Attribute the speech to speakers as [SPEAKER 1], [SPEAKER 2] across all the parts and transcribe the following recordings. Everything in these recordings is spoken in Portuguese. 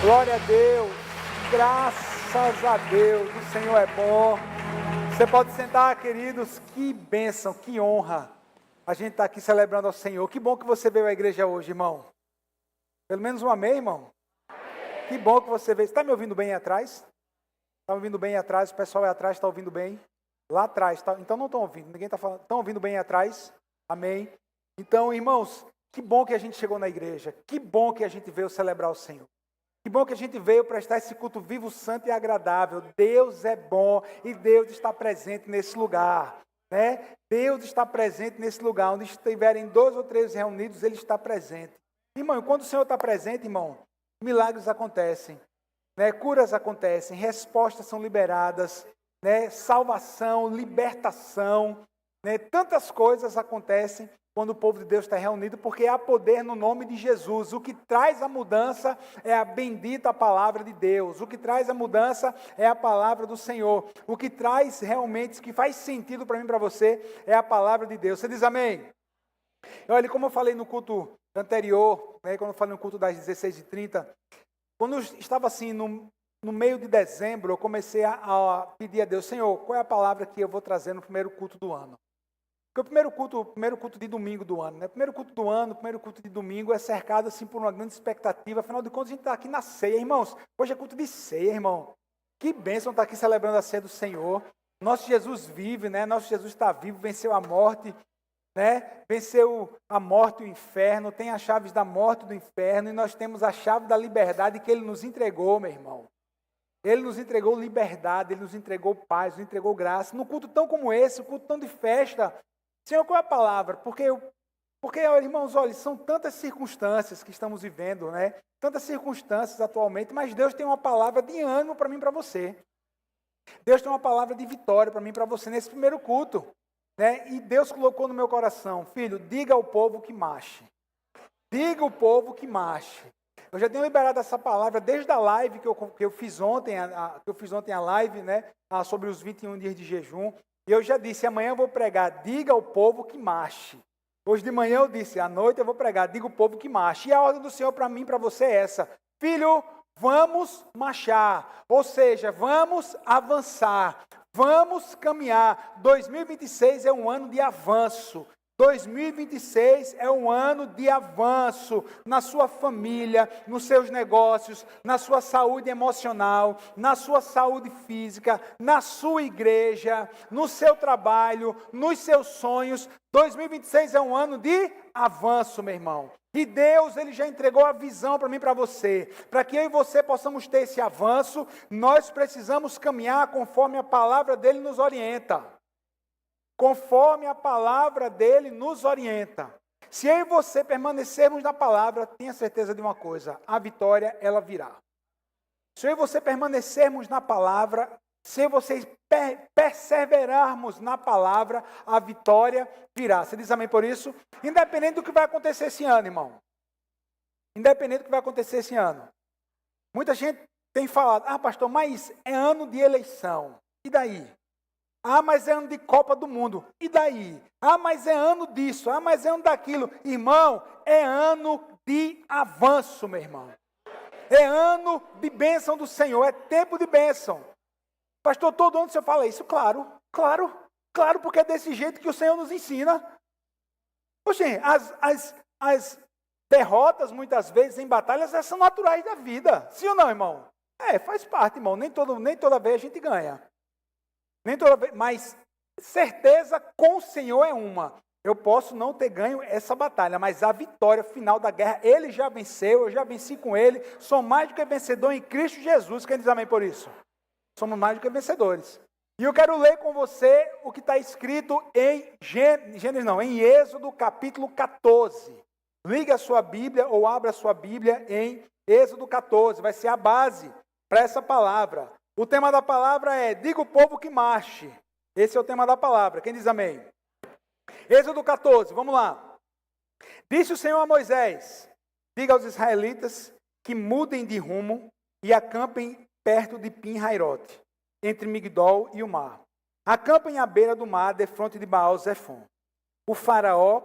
[SPEAKER 1] Glória a Deus. Graças a Deus. O Senhor é bom. Você pode sentar, queridos. Que bênção, que honra. A gente está aqui celebrando ao Senhor. Que bom que você veio à igreja hoje, irmão. Pelo menos um amém, irmão? Amém. Que bom que você veio. Você está me ouvindo bem aí atrás? Está me ouvindo bem aí atrás? O pessoal aí atrás está ouvindo bem? Lá atrás, tá? Então não estão ouvindo. Ninguém está falando. Estão ouvindo bem aí atrás? Amém. Então, irmãos, que bom que a gente chegou na igreja. Que bom que a gente veio celebrar o Senhor. Que bom que a gente veio prestar esse culto vivo, santo e agradável. Deus é bom e Deus está presente nesse lugar, né? Deus está presente nesse lugar. Onde estiverem 2 ou 3 reunidos, Ele está presente. Irmão, quando o Senhor está presente, irmão, milagres acontecem, né? Curas acontecem, respostas são liberadas, né? Salvação, libertação, né? Tantas coisas acontecem quando o povo de Deus está reunido, porque há poder no nome de Jesus. O que traz a mudança é a bendita palavra de Deus. O que traz a mudança é a palavra do Senhor. O que traz realmente, que faz sentido para mim e para você, é a palavra de Deus. Você diz amém? Olha, como eu falei no culto anterior, né, quando eu falei no culto das 16h30, quando eu estava assim, no meio de dezembro, eu comecei a pedir a Deus, Senhor, qual é a palavra que eu vou trazer no primeiro culto do ano? Porque o primeiro culto de domingo do ano, né? O primeiro culto do ano, o primeiro culto de domingo é cercado assim por uma grande expectativa. Afinal de contas, a gente está aqui na ceia, irmãos. Hoje é culto de ceia, irmão. Que bênção estar aqui celebrando a ceia do Senhor. Nosso Jesus vive, né? Nosso Jesus está vivo, venceu a morte, né? Venceu a morte e o inferno, tem as chaves da morte e do inferno, e nós temos a chave da liberdade que Ele nos entregou, meu irmão. Ele nos entregou liberdade, Ele nos entregou paz, nos entregou graça. Num culto tão como esse, um culto tão de festa, Senhor, qual é a palavra? Porque, irmãos, olha, são tantas circunstâncias que estamos vivendo, né? Tantas circunstâncias atualmente, mas Deus tem uma palavra de ânimo para mim e para você. Deus tem uma palavra de vitória para mim e para você nesse primeiro culto, né? E Deus colocou no meu coração, filho, diga ao povo que marche. Diga ao povo que marche. Eu já tenho liberado essa palavra desde a live que eu fiz ontem, a live, né? Sobre os 21 dias de jejum. E eu já disse, amanhã eu vou pregar, diga ao povo que marche. Hoje de manhã eu disse, à noite eu vou pregar, diga ao povo que marche. E a ordem do Senhor para mim e para você é essa. Filho, vamos marchar. Ou seja, vamos avançar. Vamos caminhar. 2026 é um ano de avanço. 2026 é um ano de avanço na sua família, nos seus negócios, na sua saúde emocional, na sua saúde física, na sua igreja, no seu trabalho, nos seus sonhos. 2026 é um ano de avanço, meu irmão. E Deus, Ele já entregou a visão para mim e para você. Para que eu e você possamos ter esse avanço, nós precisamos caminhar conforme a palavra dEle nos orienta. Conforme a palavra dele nos orienta. Se eu e você permanecermos na palavra, tenha certeza de uma coisa, a vitória ela virá. Se eu e você permanecermos na palavra, se vocês perseverarmos na palavra, a vitória virá. Você diz amém por isso? Independente do que vai acontecer esse ano, irmão. Independente do que vai acontecer esse ano. Muita gente tem falado, pastor, mas é ano de eleição. E daí? Mas é ano de Copa do Mundo. E daí? Mas é ano disso. Mas é ano daquilo. Irmão, é ano de avanço, meu irmão. É ano de bênção do Senhor. É tempo de bênção. Pastor, todo ano o senhor fala isso? Claro, porque é desse jeito que o Senhor nos ensina. Poxa, as derrotas, muitas vezes, em batalhas, essas são naturais da vida. Sim ou não, irmão? Faz parte, irmão. Nem toda vez a gente ganha. Nem toda vez, mas certeza com o Senhor é uma. Eu posso não ter ganho essa batalha, mas a vitória final da guerra, Ele já venceu, eu já venci com Ele. Sou mais do que vencedor em Cristo Jesus. Quem diz amém por isso? Somos mais do que vencedores. E eu quero ler com você o que está escrito em Êxodo capítulo 14. Liga a sua Bíblia ou abra a sua Bíblia em Êxodo 14. Vai ser a base para essa palavra. O tema da palavra é, diga o povo que marche. Esse é o tema da palavra. Quem diz amém? Êxodo 14, vamos lá. Disse o Senhor a Moisés, diga aos israelitas que mudem de rumo e acampem perto de Pin-Hairote, entre Migdol e o mar. Acampem à beira do mar, defronte de Baal-Zefon. O faraó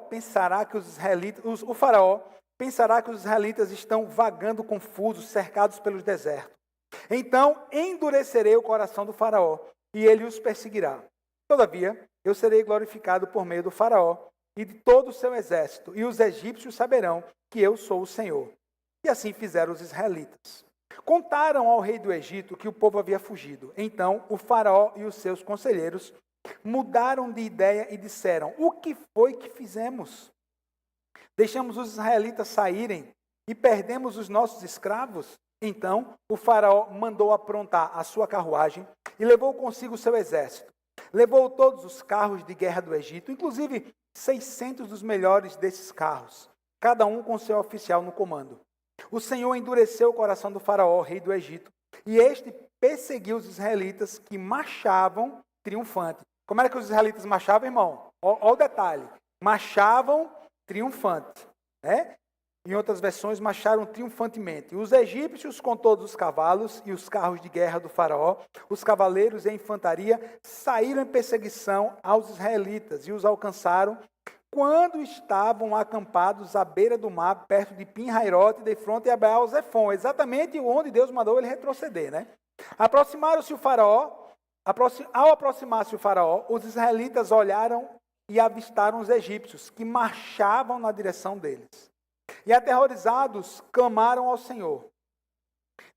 [SPEAKER 1] pensará que os israelitas estão vagando confusos, cercados pelos desertos. Então endurecerei o coração do faraó, e ele os perseguirá. Todavia, eu serei glorificado por meio do faraó e de todo o seu exército, e os egípcios saberão que eu sou o Senhor. E assim fizeram os israelitas. Contaram ao rei do Egito que o povo havia fugido. Então o faraó e os seus conselheiros mudaram de ideia e disseram: o que foi que fizemos? Deixamos os israelitas saírem e perdemos os nossos escravos? Então o faraó mandou aprontar a sua carruagem e levou consigo o seu exército. Levou todos os carros de guerra do Egito, inclusive 600 dos melhores desses carros, cada um com seu oficial no comando. O Senhor endureceu o coração do faraó, rei do Egito, e este perseguiu os israelitas que marchavam triunfantes. Como era que os israelitas marchavam, irmão? Olha o detalhe. Marchavam triunfantes, né? Em outras versões, marcharam triunfantemente. Os egípcios, com todos os cavalos e os carros de guerra do faraó, os cavaleiros e a infantaria, saíram em perseguição aos israelitas e os alcançaram quando estavam acampados à beira do mar, perto de Pin-Hairote, de fronte a Baal-Zefon, exatamente onde Deus mandou ele retroceder, né? Aproximaram-se o faraó, ao aproximar-se o faraó, os israelitas olharam e avistaram os egípcios, que marchavam na direção deles. E aterrorizados, clamaram ao Senhor.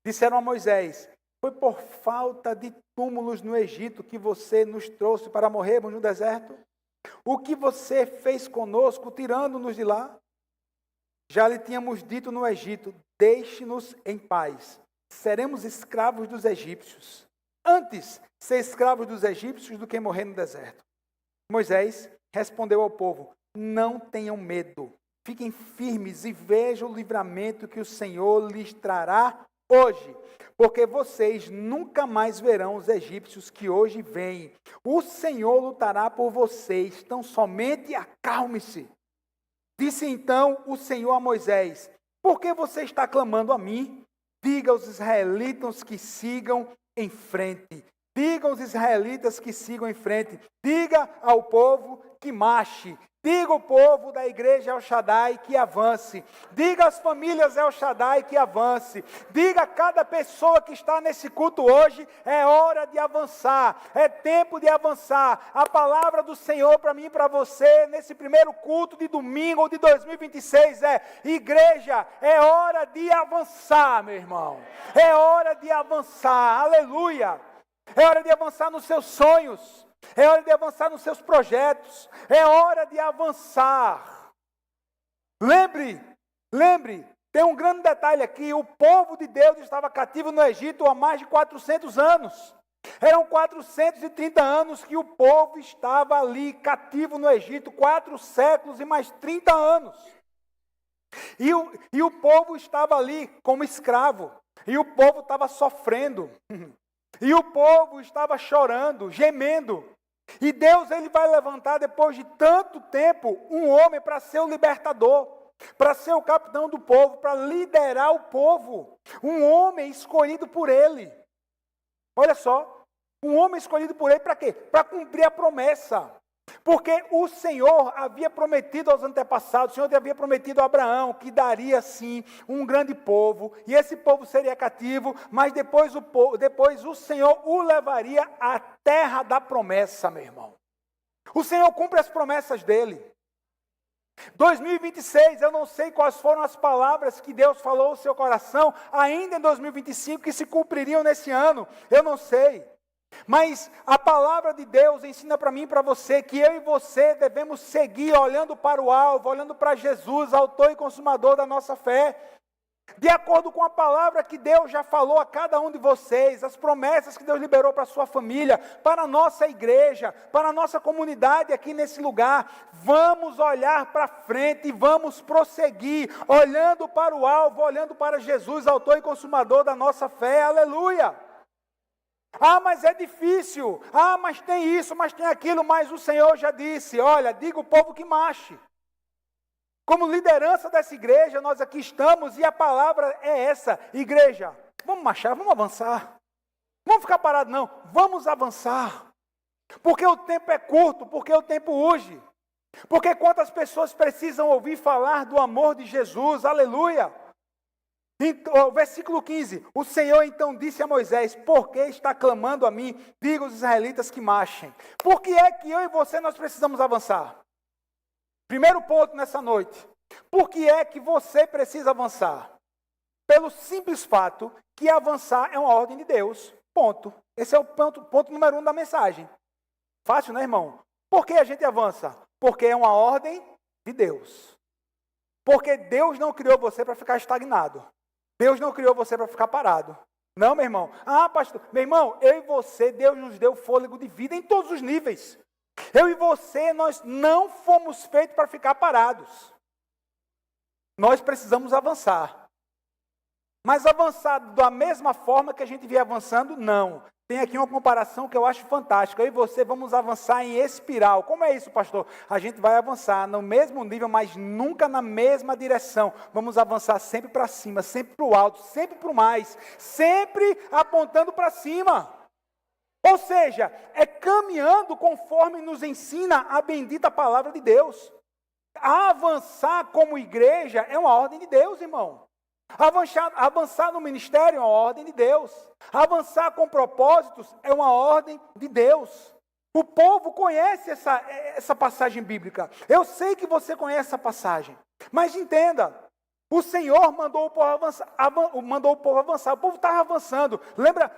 [SPEAKER 1] Disseram a Moisés: foi por falta de túmulos no Egito que você nos trouxe para morrermos no deserto? O que você fez conosco, tirando-nos de lá? Já lhe tínhamos dito no Egito: deixe-nos em paz, seremos escravos dos egípcios. Antes ser escravos dos egípcios do que morrer no deserto. Moisés respondeu ao povo: não tenham medo, fiquem firmes e vejam o livramento que o Senhor lhes trará hoje, porque vocês nunca mais verão os egípcios que hoje vêm. O Senhor lutará por vocês, tão somente acalme-se. Disse então o Senhor a Moisés: por que você está clamando a mim? Diga aos israelitas que sigam em frente. Diga aos israelitas que sigam em frente. Diga ao povo que marche. Diga ao povo da igreja El Shaddai que avance. Diga às famílias El Shaddai que avance. Diga a cada pessoa que está nesse culto hoje: é hora de avançar. É tempo de avançar. A palavra do Senhor para mim e para você, nesse primeiro culto de domingo de 2026 é: igreja, é hora de avançar, meu irmão. É hora de avançar. Aleluia. É hora de avançar nos seus sonhos. É hora de avançar nos seus projetos. É hora de avançar. Lembre, tem um grande detalhe aqui. O povo de Deus estava cativo no Egito há mais de 400 anos. Eram 430 anos que o povo estava ali cativo no Egito. 4 séculos e mais 30 anos. E o povo estava ali como escravo. E o povo estava sofrendo. E o povo estava chorando, gemendo. E Deus, ele vai levantar depois de tanto tempo um homem para ser o libertador, para ser o capitão do povo, para liderar o povo. Um homem escolhido por ele. Olha só, um homem escolhido por ele para quê? Para cumprir a promessa. Porque o Senhor havia prometido aos antepassados, o Senhor havia prometido a Abraão que daria sim um grande povo, e esse povo seria cativo, mas depois o Senhor o levaria à terra da promessa, meu irmão. O Senhor cumpre as promessas dele. 2026, eu não sei quais foram as palavras que Deus falou ao seu coração, ainda em 2025, que se cumpririam nesse ano, eu não sei. Mas a palavra de Deus ensina para mim e para você que eu e você devemos seguir olhando para o alvo, olhando para Jesus, autor e consumador da nossa fé. De acordo com a palavra que Deus já falou a cada um de vocês, as promessas que Deus liberou para a sua família, para a nossa igreja, para a nossa comunidade aqui nesse lugar, vamos olhar para frente e vamos prosseguir, olhando para o alvo, olhando para Jesus, autor e consumador da nossa fé, aleluia! Ah, mas é difícil, ah, mas tem isso, mas tem aquilo, mas o Senhor já disse, olha, diga o povo que marche. Como liderança dessa igreja, nós aqui estamos e a palavra é essa: igreja, vamos marchar, vamos avançar. Não vamos ficar parados não, vamos avançar. Porque o tempo é curto, porque o tempo urge. Porque quantas pessoas precisam ouvir falar do amor de Jesus, aleluia. Então, versículo 15, o Senhor então disse a Moisés, por que está clamando a mim? Diga aos israelitas que marchem. Por que é que eu e você nós precisamos avançar? Primeiro ponto nessa noite, por que é que você precisa avançar? Pelo simples fato que avançar é uma ordem de Deus, ponto. Esse é o ponto número 1 da mensagem. Fácil, né, irmão? Por que a gente avança? Porque é uma ordem de Deus. Porque Deus não criou você para ficar estagnado. Deus não criou você para ficar parado. Não, meu irmão. Ah, pastor, meu irmão, eu e você, Deus nos deu fôlego de vida em todos os níveis. Eu e você, nós não fomos feitos para ficar parados. Nós precisamos avançar. Mas avançar da mesma forma que a gente vem avançando, não. Tem aqui uma comparação que eu acho fantástica. Eu e você vamos avançar em espiral. Como é isso, pastor? A gente vai avançar no mesmo nível, mas nunca na mesma direção. Vamos avançar sempre para cima, sempre para o alto, sempre para o mais. Sempre apontando para cima. Ou seja, é caminhando conforme nos ensina a bendita palavra de Deus. Avançar como igreja é uma ordem de Deus, irmão. Avançar no ministério é uma ordem de Deus. Avançar com propósitos é uma ordem de Deus. O povo conhece essa passagem bíblica. Eu sei que você conhece essa passagem. Mas entenda, o Senhor mandou o povo avançar. O povo estava avançando. Lembra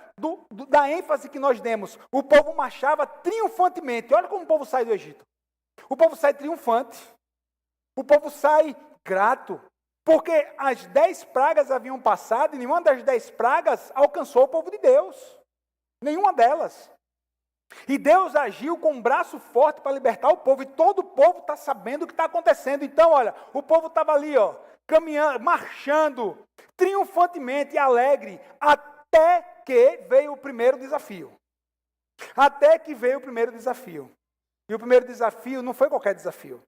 [SPEAKER 1] da ênfase que nós demos? O povo marchava triunfantemente. Olha como o povo sai do Egito. O povo sai triunfante. O povo sai grato. Porque as 10 pragas haviam passado e nenhuma das 10 pragas alcançou o povo de Deus. Nenhuma delas. E Deus agiu com um braço forte para libertar o povo. E todo o povo está sabendo o que está acontecendo. Então, olha, o povo estava ali, ó, caminhando, marchando, triunfantemente, alegre, até que veio o primeiro desafio. Até que veio o primeiro desafio. E o primeiro desafio não foi qualquer desafio.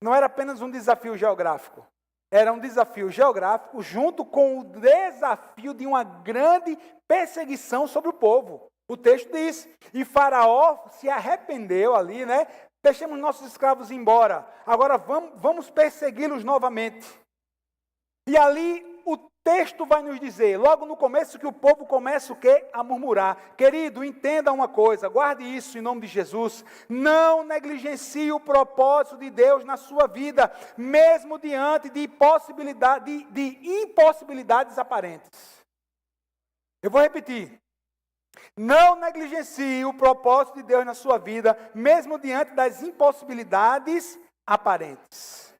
[SPEAKER 1] Não era apenas um desafio geográfico. Era um desafio geográfico junto com o desafio de uma grande perseguição sobre o povo. O texto diz, e Faraó se arrependeu ali, né? Deixemos nossos escravos embora. Agora vamos persegui-los novamente. E ali o texto vai nos dizer, logo no começo, que o povo começa o quê? A murmurar. Querido, entenda uma coisa, guarde isso em nome de Jesus. Não negligencie o propósito de Deus na sua vida, mesmo diante de impossibilidades aparentes. Eu vou repetir. Não negligencie o propósito de Deus na sua vida, mesmo diante das impossibilidades aparentes.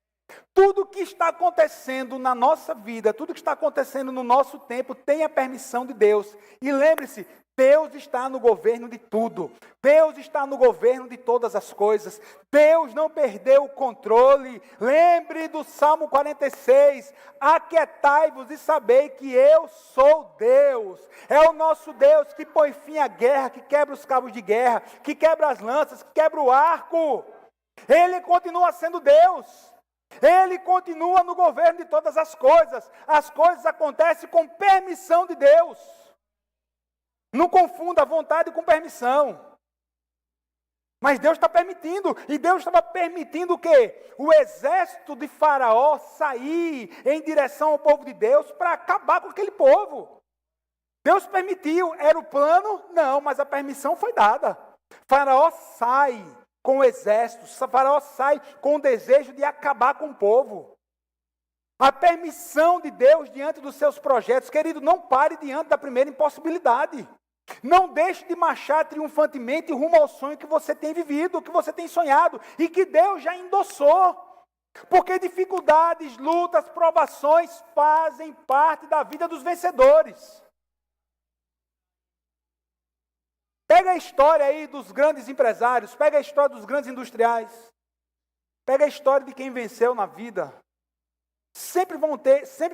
[SPEAKER 1] Tudo que está acontecendo na nossa vida, tudo que está acontecendo no nosso tempo, tem a permissão de Deus. E lembre-se, Deus está no governo de tudo. Deus está no governo de todas as coisas. Deus não perdeu o controle. Lembre do Salmo 46. Aquietai-vos e sabei que eu sou Deus. É o nosso Deus que põe fim à guerra, que quebra os cabos de guerra, que quebra as lanças, que quebra o arco. Ele continua sendo Deus. Ele continua no governo de todas as coisas. As coisas acontecem com permissão de Deus. Não confunda vontade com permissão. Mas Deus está permitindo. E Deus estava permitindo o quê? O exército de Faraó sair em direção ao povo de Deus para acabar com aquele povo. Deus permitiu. Era o plano? Não, mas a permissão foi dada. Faraó sai com o exército. Faraó sai com o desejo de acabar com o povo. A permissão de Deus diante dos seus projetos. Querido, não pare diante da primeira impossibilidade. Não deixe de marchar triunfantemente rumo ao sonho que você tem vivido, que você tem sonhado e que Deus já endossou. Porque dificuldades, lutas, provações fazem parte da vida dos vencedores. Pega a história aí dos grandes empresários, pega a história dos grandes industriais, pega a história de quem venceu na vida. Sempre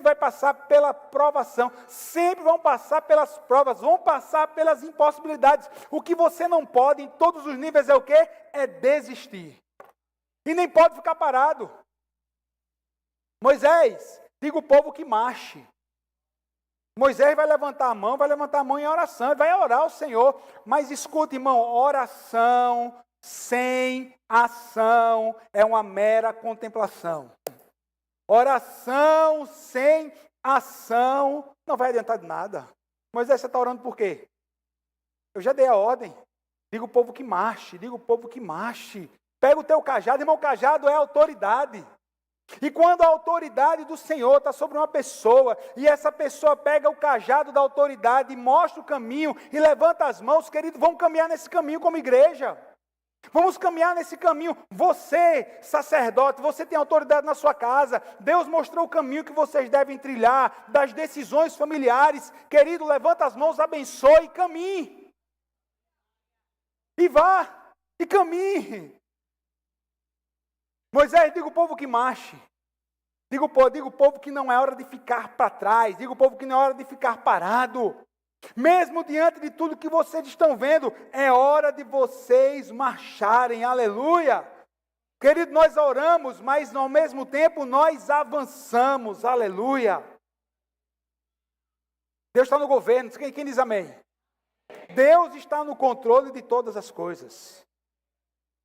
[SPEAKER 1] vai passar pela provação, sempre vão passar pelas provas, vão passar pelas impossibilidades. O que você não pode em todos os níveis é o quê? É desistir. E nem pode ficar parado. Moisés, diga o povo que marche. Moisés vai levantar a mão em oração, vai orar ao Senhor. Mas escuta, irmão, oração sem ação é uma mera contemplação. Oração sem ação não vai adiantar de nada. Moisés, você está orando por quê? Eu já dei a ordem. Diga o povo que marche, diga o povo que marche. Pega o teu cajado, irmão, o cajado é autoridade. E quando a autoridade do Senhor está sobre uma pessoa, e essa pessoa pega o cajado da autoridade e mostra o caminho, e levanta as mãos, querido, vamos caminhar nesse caminho como igreja. Vamos caminhar nesse caminho. Você, sacerdote, você tem autoridade na sua casa. Deus mostrou o caminho que vocês devem trilhar, das decisões familiares. Querido, levanta as mãos, abençoe e caminhe. E vá, e caminhe. Moisés, diga o povo que marche. Diga o povo que não é hora de ficar para trás. Diga o povo que não é hora de ficar parado. Mesmo diante de tudo que vocês estão vendo, é hora de vocês marcharem. Aleluia. Querido, nós oramos, mas ao mesmo tempo nós avançamos. Aleluia. Deus está no governo. Quem diz amém? Deus está no controle de todas as coisas.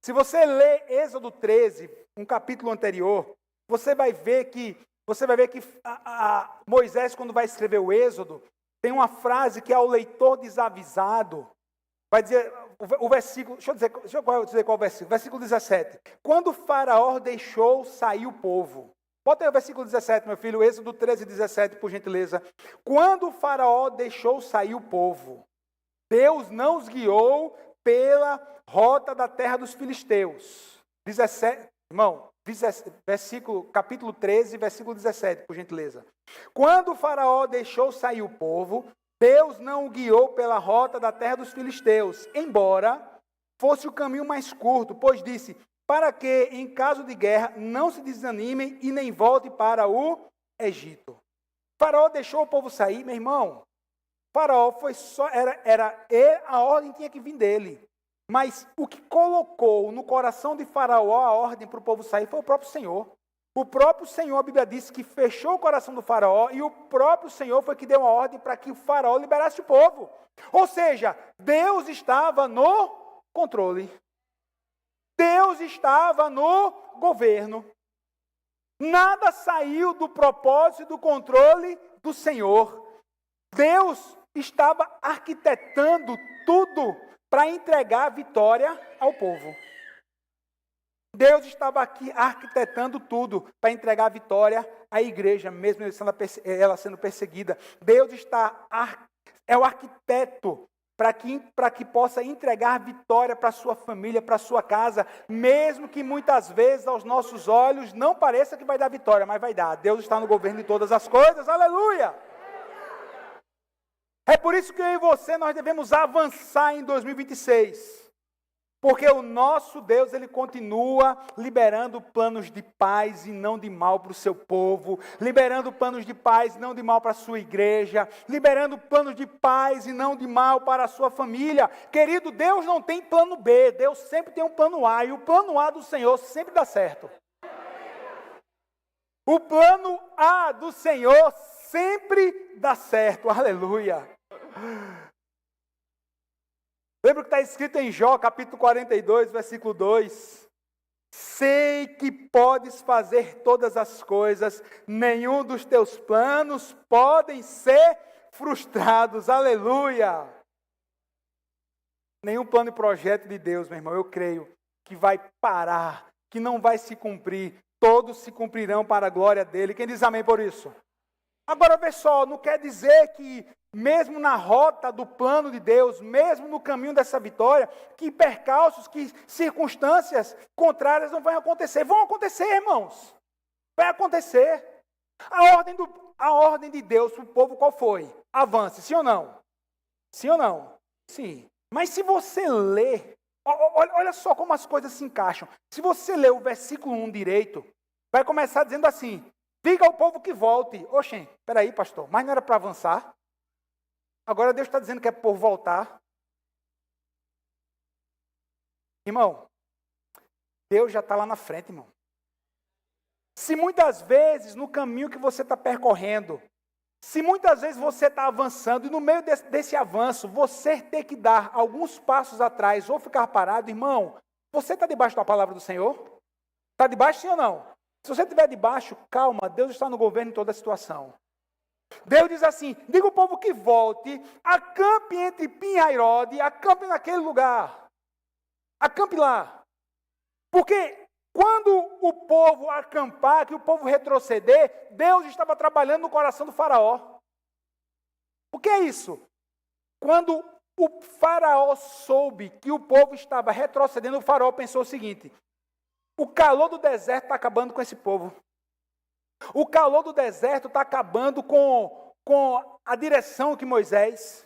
[SPEAKER 1] Se você ler Êxodo 13, um capítulo anterior, você vai ver que Moisés, quando vai escrever o Êxodo, tem uma frase que ao leitor desavisado, vai dizer, o versículo, deixa eu dizer qual é o versículo, versículo 17. Quando o faraó deixou sair o povo, bota aí o versículo 17, meu filho, Êxodo 13, 17, por gentileza. Quando o faraó deixou sair o povo, Deus não os guiou pela rota da terra dos filisteus. 17, irmão, capítulo 13, versículo 17, por gentileza. Quando o faraó deixou sair o povo, Deus não o guiou pela rota da terra dos filisteus, embora fosse o caminho mais curto, pois disse, para que, em caso de guerra, não se desanimem e nem voltem para o Egito. O faraó deixou o povo sair, meu irmão. O faraó foi só, a ordem tinha que vir dele. Mas o que colocou no coração de Faraó a ordem para o povo sair foi o próprio Senhor. O próprio Senhor, a Bíblia diz que fechou o coração do Faraó e o próprio Senhor foi que deu a ordem para que o Faraó liberasse o povo. Ou seja, Deus estava no controle. Deus estava no governo. Nada saiu do propósito e do controle do Senhor. Deus estava arquitetando tudo para entregar a vitória ao povo. Deus estava aqui arquitetando tudo para entregar a vitória à igreja, mesmo ela sendo perseguida. Deus é o arquiteto para que possa entregar a vitória para a sua família, para a sua casa, mesmo que muitas vezes aos nossos olhos não pareça que vai dar vitória, mas vai dar. Deus está no governo de todas as coisas, aleluia! É por isso que eu e você, nós devemos avançar em 2026. Porque o nosso Deus, Ele continua liberando planos de paz e não de mal para o seu povo. Liberando planos de paz e não de mal para a sua igreja. Liberando planos de paz e não de mal para a sua família. Querido, Deus não tem plano B. Deus sempre tem um plano A. E o plano A do Senhor sempre dá certo. O plano A do Senhor sempre dá certo. Aleluia. Lembra o que está escrito em Jó, capítulo 42, versículo 2? Sei que podes fazer todas as coisas, nenhum dos teus planos podem ser frustrados. Aleluia! Nenhum plano e projeto de Deus, meu irmão, eu creio que vai parar, que não vai se cumprir. Todos se cumprirão para a glória dele. Quem diz amém por isso? Agora, vê só, não quer dizer que mesmo na rota do plano de Deus, mesmo no caminho dessa vitória, que percalços, que circunstâncias contrárias não vão acontecer. Vão acontecer, irmãos. Vai acontecer. A ordem de Deus para o povo qual foi? Avance, sim ou não? Sim ou não? Sim. Mas se você ler, olha só como as coisas se encaixam. Se você ler o versículo 1 direito, vai começar dizendo assim, diga ao povo que volte. Oxê, peraí, pastor, mas não era para avançar? Agora Deus está dizendo que é por voltar. Irmão, Deus já está lá na frente, irmão. Se muitas vezes no caminho que você está percorrendo, se muitas vezes você está avançando e no meio desse avanço você ter que dar alguns passos atrás ou ficar parado, irmão, Você está debaixo da palavra do Senhor? Está debaixo, sim ou não? Se você estiver debaixo, calma, Deus está no governo em toda a situação. Deus diz assim, diga ao povo que volte, acampe entre Pinhairode, acampe naquele lugar. Acampe lá. Porque quando o povo acampar, que o povo retroceder, Deus estava trabalhando no coração do faraó. O que é isso? Quando o faraó soube que o povo estava retrocedendo, o faraó pensou o seguinte, o calor do deserto está acabando com esse povo. O calor do deserto está acabando com a direção que Moisés.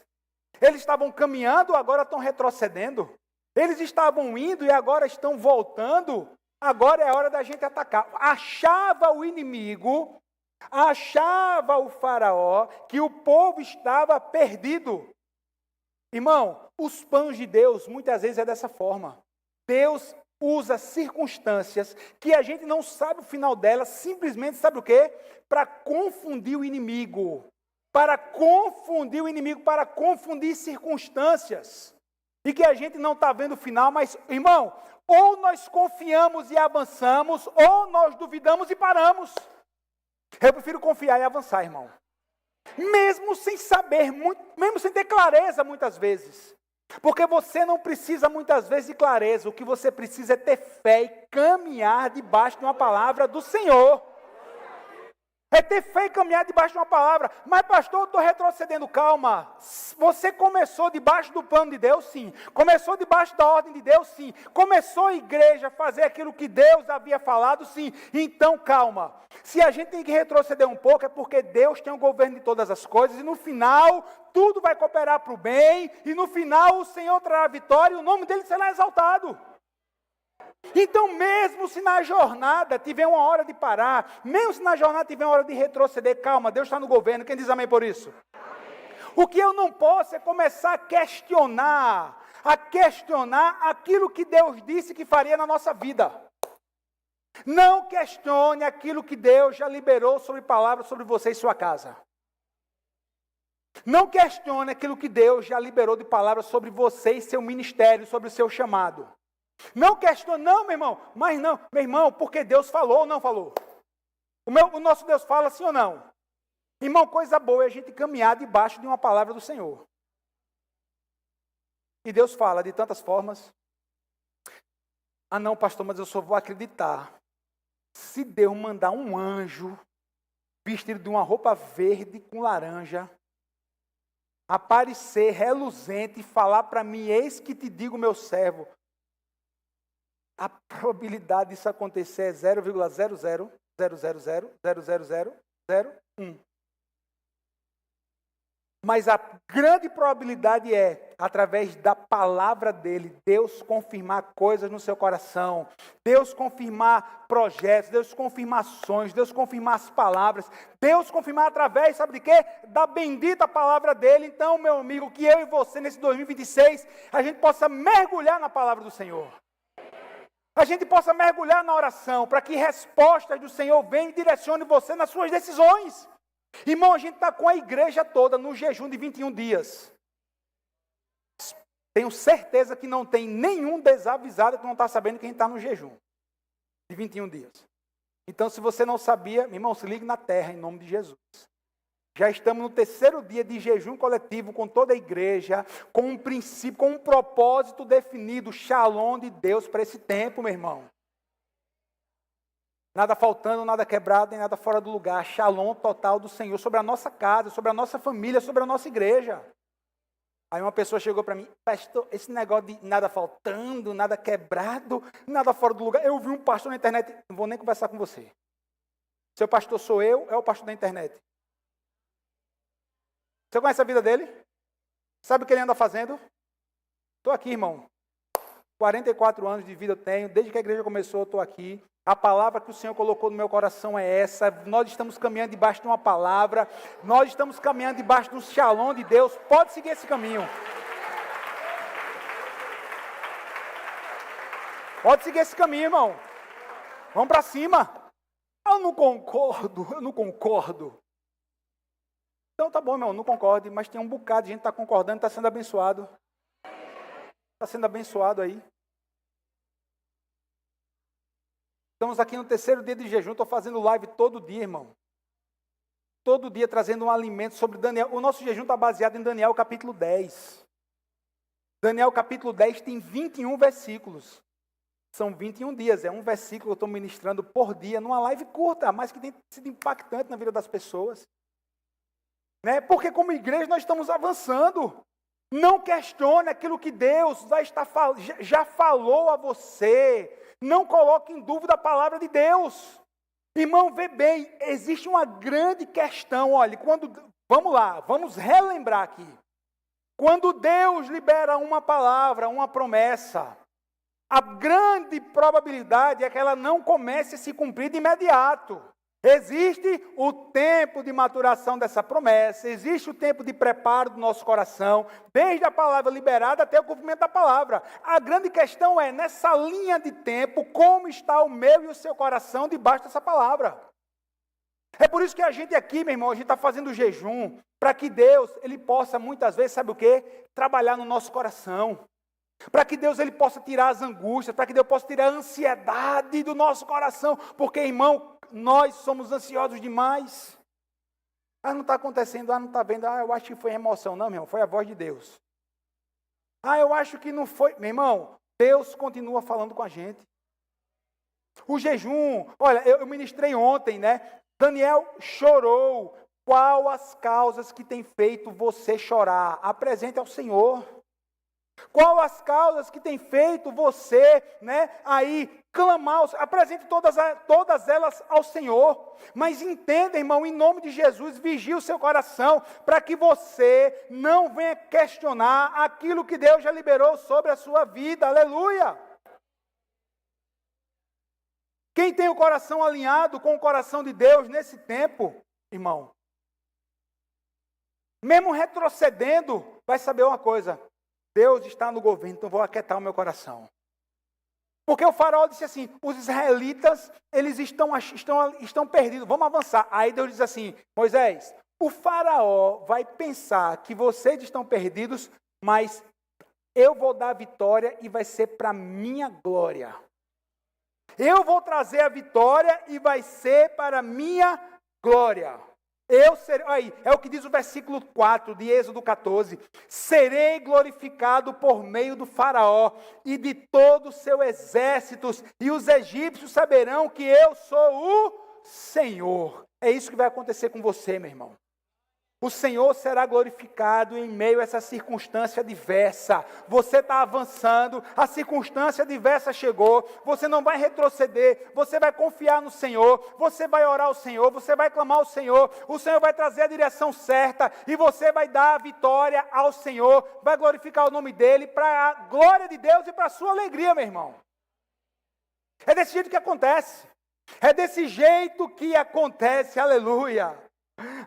[SPEAKER 1] Eles estavam caminhando, agora estão retrocedendo. Eles estavam indo e agora estão voltando. Agora é a hora da gente atacar. Achava o inimigo, achava o faraó que o povo estava perdido. Irmão, os planos de Deus muitas vezes é dessa forma. Deus usa circunstâncias que a gente não sabe o final delas, simplesmente sabe o quê? Para confundir o inimigo. Para confundir o inimigo, para confundir circunstâncias. E que a gente não está vendo o final, mas, irmão, ou nós confiamos e avançamos, ou nós duvidamos e paramos. Eu prefiro confiar e avançar, irmão. Mesmo sem saber, mesmo sem ter clareza muitas vezes. Porque você não precisa muitas vezes de clareza, o que você precisa é ter fé e caminhar debaixo de uma palavra do Senhor. É ter fé e caminhar debaixo de uma palavra. Mas pastor, eu estou retrocedendo. Calma. Você começou debaixo do plano de Deus? Sim. Começou debaixo da ordem de Deus? Sim. Começou a igreja a fazer aquilo que Deus havia falado? Sim. Então calma. Se a gente tem que retroceder um pouco é porque Deus tem o governo de todas as coisas. E no final tudo vai cooperar para o bem. E no final o Senhor trará a vitória e o nome dele será exaltado. Então, mesmo se na jornada tiver uma hora de parar, mesmo se na jornada tiver uma hora de retroceder, calma, Deus está no governo. Quem diz amém por isso? Amém. O que eu não posso é começar a questionar aquilo que Deus disse que faria na nossa vida. Não questione aquilo que Deus já liberou sobre palavras sobre você e sua casa. Não questione aquilo que Deus já liberou de palavras sobre você e seu ministério, sobre o seu chamado. Não questione, não, meu irmão, mas não, meu irmão, porque Deus falou ou não falou? O nosso Deus fala sim ou não? Irmão, coisa boa é a gente caminhar debaixo de uma palavra do Senhor. E Deus fala de tantas formas. Ah não, pastor, mas eu só vou acreditar se Deus mandar um anjo vestido de uma roupa verde com laranja, aparecer reluzente e falar para mim, eis que te digo, meu servo, a probabilidade disso acontecer é 0,000000001. Mas a grande probabilidade é, através da palavra dele, Deus confirmar coisas no seu coração, Deus confirmar projetos, Deus confirmar sonhos, Deus confirmar as palavras, Deus confirmar através, sabe de quê? Da bendita palavra dele. Então, meu amigo, que eu e você, nesse 2026, a gente possa mergulhar na palavra do Senhor. A gente possa mergulhar na oração, para que respostas do Senhor venham e direcione você nas suas decisões. Irmão, a gente está com a igreja toda no jejum de 21 dias. Tenho certeza que não tem nenhum desavisado que não está sabendo que a gente está no jejum de 21 dias. Então, se você não sabia, meu irmão, se ligue na terra em nome de Jesus. Já estamos no 3º dia de jejum coletivo com toda a igreja, com um princípio, com um propósito definido, o shalom de Deus para esse tempo, meu irmão. Nada faltando, nada quebrado, nem nada fora do lugar. Shalom total do Senhor sobre a nossa casa, sobre a nossa família, sobre a nossa igreja. Aí uma pessoa chegou para mim, pastor, esse negócio de nada faltando, nada quebrado, nada fora do lugar. Eu vi um pastor na internet, não vou nem conversar com você. Seu pastor sou eu, é o pastor da internet. Você conhece a vida dele? Sabe o que ele anda fazendo? Estou aqui, irmão. 44 anos de vida eu tenho, desde que a igreja começou eu estou aqui. A palavra que o Senhor colocou no meu coração é essa. Nós estamos caminhando debaixo de uma palavra. Nós estamos caminhando debaixo do shalom de Deus. Pode seguir esse caminho. Pode seguir esse caminho, irmão. Vamos para cima. Eu não concordo. Então tá bom, irmão, não concorde, mas tem um bocado de gente que está concordando, está sendo abençoado. Está sendo abençoado aí. Estamos aqui no terceiro dia de jejum, estou fazendo live todo dia, irmão. Todo dia trazendo um alimento sobre Daniel. O nosso jejum está baseado em Daniel capítulo 10. Daniel capítulo 10 tem 21 versículos. São 21 dias, é um versículo que eu estou ministrando por dia, numa live curta, mas que tem sido impactante na vida das pessoas. Né? Porque como igreja nós estamos avançando. Não questione aquilo que Deus já falou a você. Não coloque em dúvida a palavra de Deus. Irmão, vê bem, existe uma grande questão. Olha, vamos lá, vamos relembrar aqui. Quando Deus libera uma palavra, uma promessa, a grande probabilidade é que ela não comece a se cumprir de imediato. Existe o tempo de maturação dessa promessa, existe o tempo de preparo do nosso coração, desde a palavra liberada até o cumprimento da palavra. A grande questão é, nessa linha de tempo, como está o meu e o seu coração debaixo dessa palavra. É por isso que a gente aqui, meu irmão, a gente está fazendo jejum, para que Deus, Ele possa muitas vezes, sabe o quê? Trabalhar no nosso coração. Para que Deus ele possa tirar as angústias, para que Deus possa tirar a ansiedade do nosso coração, porque, irmão, nós somos ansiosos demais. Não está acontecendo, não está vendo, eu acho que foi emoção. Não, meu irmão, foi a voz de Deus. Eu acho que não foi. Meu irmão, Deus continua falando com a gente. O jejum, olha, eu ministrei ontem, né? Daniel chorou. Qual as causas que tem feito você chorar? Apresente ao Senhor. Qual as causas que tem feito você, né, aí clamar, apresente todas elas ao Senhor, mas entenda, irmão, em nome de Jesus, vigie o seu coração, para que você não venha questionar aquilo que Deus já liberou sobre a sua vida, aleluia. Quem tem o coração alinhado com o coração de Deus nesse tempo, irmão, mesmo retrocedendo, vai saber uma coisa, Deus está no governo, então vou aquietar o meu coração. Porque o faraó disse assim, os israelitas, eles estão perdidos, vamos avançar. Aí Deus diz assim, Moisés, o faraó vai pensar que vocês estão perdidos, mas eu vou dar a vitória e vai ser para minha glória. Eu vou trazer a vitória e vai ser para minha glória. Aí, é o que diz o versículo 4 de Êxodo 14. Serei glorificado por meio do faraó e de todo o seu exército, e os egípcios saberão que eu sou o Senhor. É isso que vai acontecer com você, meu irmão. O Senhor será glorificado em meio a essa circunstância diversa. Você está avançando, a circunstância diversa chegou, você não vai retroceder, você vai confiar no Senhor, você vai orar ao Senhor, você vai clamar ao Senhor, o Senhor vai trazer a direção certa e você vai dar a vitória ao Senhor, vai glorificar o nome dEle para a glória de Deus e para a sua alegria, meu irmão. É desse jeito que acontece, é desse jeito que acontece, aleluia.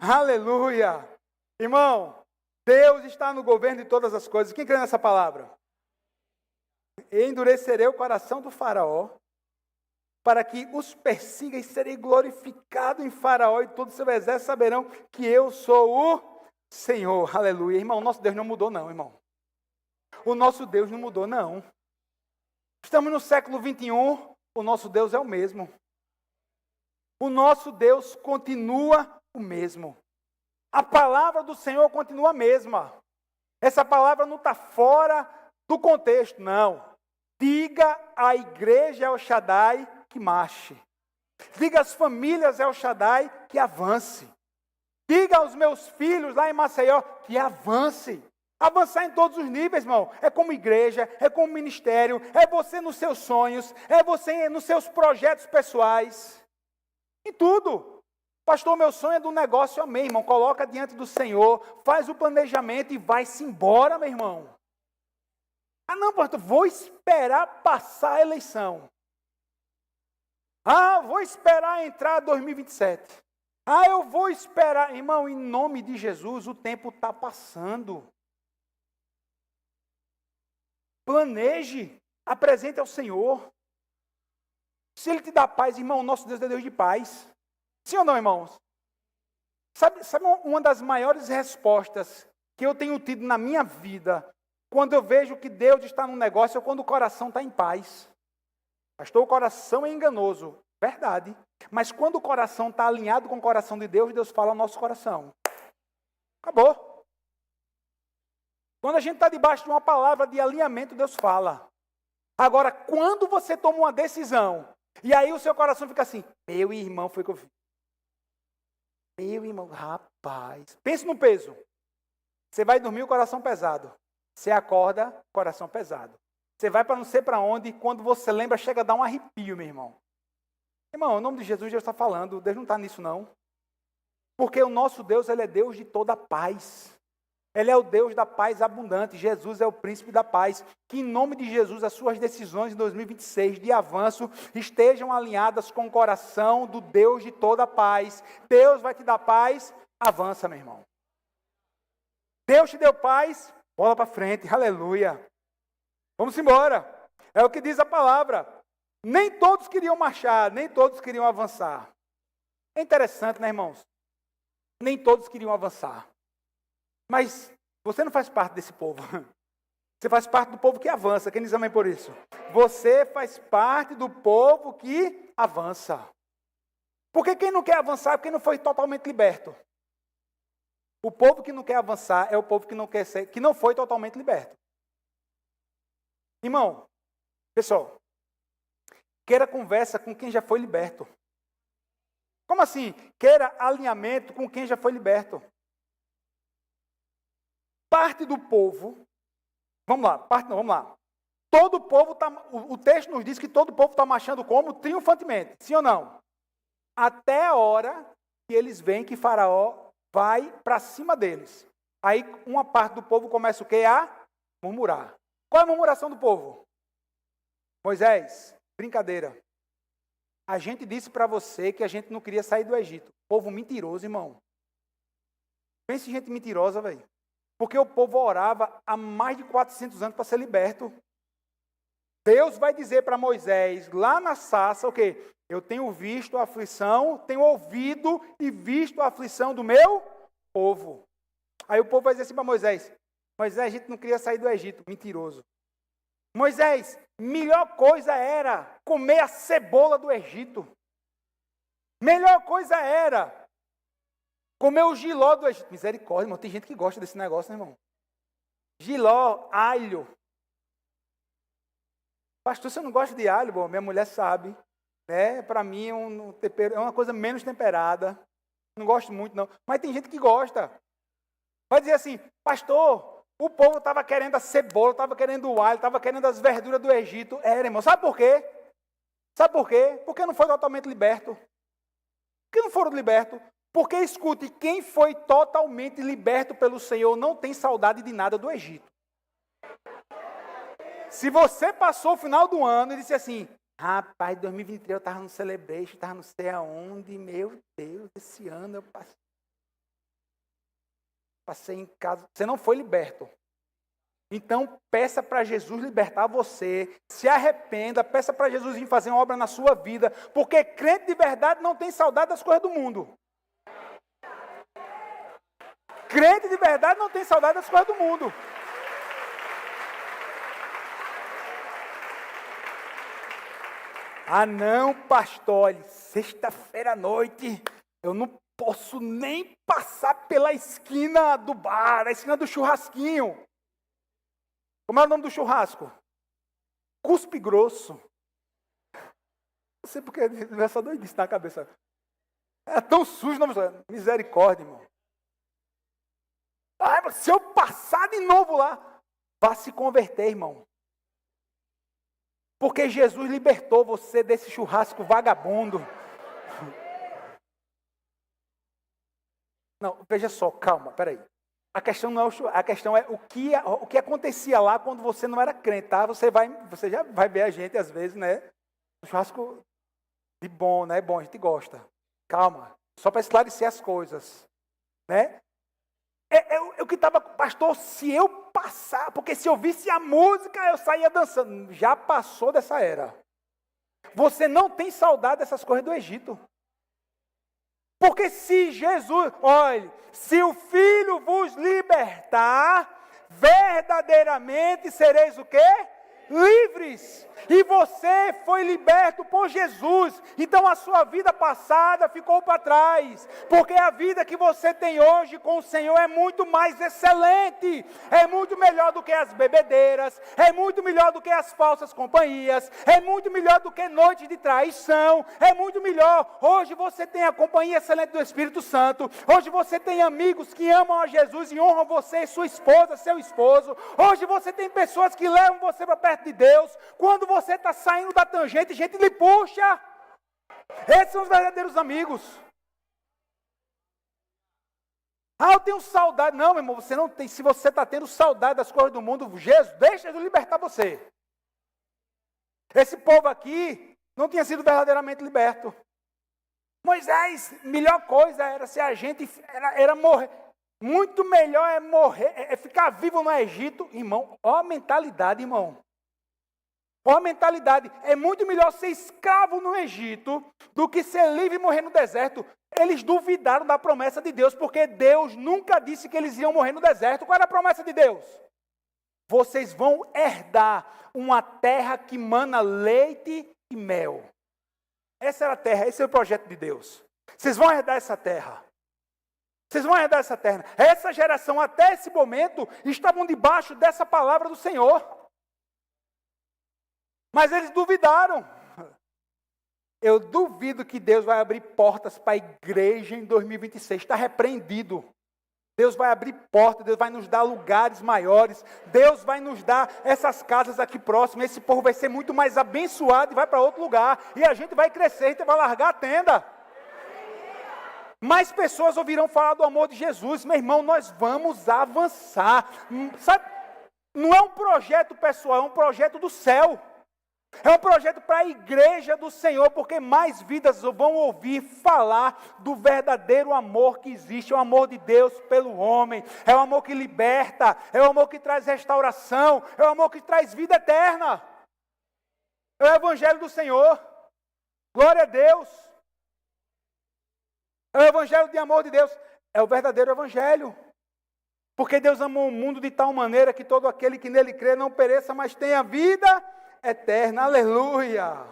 [SPEAKER 1] Aleluia! Irmão, Deus está no governo de todas as coisas. Quem crê nessa palavra? Endurecerei o coração do faraó, para que os persiga e serei glorificado em faraó e todo o seu exército saberão que eu sou o Senhor. Aleluia! Irmão, o nosso Deus não mudou não, irmão. O nosso Deus não mudou não. Estamos no século 21, o nosso Deus é o mesmo. O nosso Deus continua o mesmo. A palavra do Senhor continua a mesma. Essa palavra não está fora do contexto, não. Diga à igreja El Shaddai que marche. Diga às famílias El Shaddai que avance. Diga aos meus filhos lá em Maceió que avance. Avançar em todos os níveis, irmão. É como igreja, é como ministério, é você nos seus sonhos, é você nos seus projetos pessoais. Em tudo. Pastor, meu sonho é do negócio, amém, irmão. Coloca diante do Senhor, faz o planejamento e vai-se embora, meu irmão. Não, pastor, vou esperar passar a eleição. Vou esperar entrar 2027. Eu vou esperar. Irmão, em nome de Jesus, o tempo está passando. Planeje, apresente ao Senhor. Se Ele te dá paz, irmão, nosso Deus é Deus de paz. Sim ou não, irmãos? Sabe uma das maiores respostas que eu tenho tido na minha vida, quando eu vejo que Deus está no negócio, é quando o coração está em paz. Pastor, o coração é enganoso. Verdade. Mas quando o coração está alinhado com o coração de Deus, Deus fala ao nosso coração. Acabou. Quando a gente está debaixo de uma palavra de alinhamento, Deus fala. Agora, quando você toma uma decisão, e aí o seu coração fica assim, meu irmão, foi o que eu fiz. Meu irmão, rapaz. Pense no peso. Você vai dormir o coração pesado. Você acorda, coração pesado. Você vai para não sei para onde, quando você lembra, chega a dar um arrepio, meu irmão. Irmão, em nome de Jesus, Deus está falando, Deus não está nisso não. Porque o nosso Deus, Ele é Deus de toda paz. Ele é o Deus da paz abundante. Jesus é o príncipe da paz. Que em nome de Jesus, as suas decisões em 2026 de avanço estejam alinhadas com o coração do Deus de toda paz. Deus vai te dar paz, avança, meu irmão. Deus te deu paz, bola para frente, aleluia. Vamos embora. É o que diz a palavra. Nem todos queriam marchar, nem todos queriam avançar. É interessante, né, irmãos? Nem todos queriam avançar. Mas você não faz parte desse povo. Você faz parte do povo que avança. Quem diz amém por isso? Você faz parte do povo que avança. Porque quem não quer avançar é porque não foi totalmente liberto. O povo que não quer avançar é o povo que não quer ser, que não foi totalmente liberto. Irmão, pessoal, queira conversa com quem já foi liberto. Como assim? Queira alinhamento com quem já foi liberto. Parte do povo, vamos lá. Todo o povo está, o texto nos diz que todo o povo está marchando como? Triunfantemente, sim ou não? Até a hora que eles veem que Faraó vai para cima deles. Aí uma parte do povo começa o quê? A murmurar. Qual é a murmuração do povo? Moisés, brincadeira. A gente disse para você que a gente não queria sair do Egito. Povo mentiroso, irmão. Pense em gente mentirosa, velho. Porque o povo orava há mais de 400 anos para ser liberto. Deus vai dizer para Moisés, lá na sarça, o quê? Eu tenho visto a aflição, tenho ouvido e visto a aflição do meu povo. Aí o povo vai dizer assim para Moisés, Moisés, a gente não queria sair do Egito, mentiroso. Moisés, melhor coisa era comer a cebola do Egito. Melhor coisa era comer o jiló do Egito. Misericórdia, irmão, tem gente que gosta desse negócio, né, irmão? Jiló, alho. Pastor, você não gosta de alho? Bom, minha mulher sabe. Né? Para mim é uma coisa menos temperada. Não gosto muito, não. Mas tem gente que gosta. Vai dizer assim, pastor, o povo estava querendo a cebola, estava querendo o alho, estava querendo as verduras do Egito. Era, irmão. Sabe por quê? Sabe por quê? Porque não foi totalmente liberto. Por que não foram libertos? Porque, escute, quem foi totalmente liberto pelo Senhor não tem saudade de nada do Egito. Se você passou o final do ano e disse assim, rapaz, 2023 eu estava no Celebration, estava não sei aonde, meu Deus, esse ano eu passei em casa. Você não foi liberto. Então, peça para Jesus libertar você, se arrependa, peça para Jesus vir fazer uma obra na sua vida, porque crente de verdade não tem saudade das coisas do mundo. Crente de verdade não tem saudade das coisas do mundo. Ah não, pastor, olha, sexta-feira à noite, eu não posso nem passar pela esquina do bar, a esquina do churrasquinho. Como é o nome do churrasco? Cuspe grosso. Não sei porque essa doidice na cabeça. É tão sujo, não, misericórdia, irmão. Ah, se eu passar de novo lá, vá se converter, irmão. Porque Jesus libertou você desse churrasco vagabundo. Não, veja só, calma, peraí. A questão não é o churrasco, a questão é o que acontecia lá quando você não era crente, tá? Você já vai ver a gente às vezes, né? O churrasco de bom, né? Bom, a gente gosta. Calma, só para esclarecer as coisas, né? Eu que estava, pastor, se eu passar, porque se eu visse a música, eu saía dançando. Já passou dessa era. Você não tem saudade dessas coisas do Egito. Porque se Jesus, olhe, se o Filho vos libertar, verdadeiramente sereis o quê? livres. E você foi liberto por Jesus. Então a sua vida passada ficou para trás. Porque a vida que você tem hoje com o Senhor é muito mais excelente. É muito melhor do que as bebedeiras. É muito melhor do que as falsas companhias. É muito melhor do que noites de traição. É muito melhor. Hoje você tem a companhia excelente do Espírito Santo. Hoje você tem amigos que amam a Jesus e honram você, sua esposa, seu esposo. Hoje você tem pessoas que levam você para perto de Deus. Quando você está saindo da tangente, gente lhe puxa. Esses são os verdadeiros amigos. Eu tenho saudade. Não, meu irmão, você não tem. Se você está tendo saudade das coisas do mundo, Jesus, deixa Jesus libertar você. Esse povo aqui não tinha sido verdadeiramente liberto. Moisés, melhor coisa era se a gente era morrer. Muito melhor é morrer, é ficar vivo no Egito, irmão. Olha a mentalidade, irmão. Olha a mentalidade. É muito melhor ser escravo no Egito do que ser livre e morrer no deserto. Eles duvidaram da promessa de Deus, porque Deus nunca disse que eles iam morrer no deserto. Qual era a promessa de Deus? Vocês vão herdar uma terra que mana leite e mel. Essa era a terra, esse é o projeto de Deus. Vocês vão herdar essa terra. Vocês vão herdar essa terra. Essa geração, até esse momento, estavam debaixo dessa palavra do Senhor. Mas eles duvidaram. Eu duvido que Deus vai abrir portas para a igreja em 2026. Está repreendido. Deus vai abrir portas, Deus vai nos dar lugares maiores. Deus vai nos dar essas casas aqui próximas. Esse povo vai ser muito mais abençoado e vai para outro lugar. E a gente vai crescer, a gente vai largar a tenda. Mais pessoas ouvirão falar do amor de Jesus. Meu irmão, nós vamos avançar. Sabe? Não é um projeto pessoal, é um projeto do céu. É um projeto para a igreja do Senhor, porque mais vidas vão ouvir falar do verdadeiro amor que existe, o amor de Deus pelo homem. É o amor que liberta, é o amor que traz restauração, é o amor que traz vida eterna. É o evangelho do Senhor. Glória a Deus. É o evangelho de amor de Deus. É o verdadeiro evangelho. Porque Deus amou o mundo de tal maneira que todo aquele que nele crê não pereça, mas tenha vida eterna, aleluia.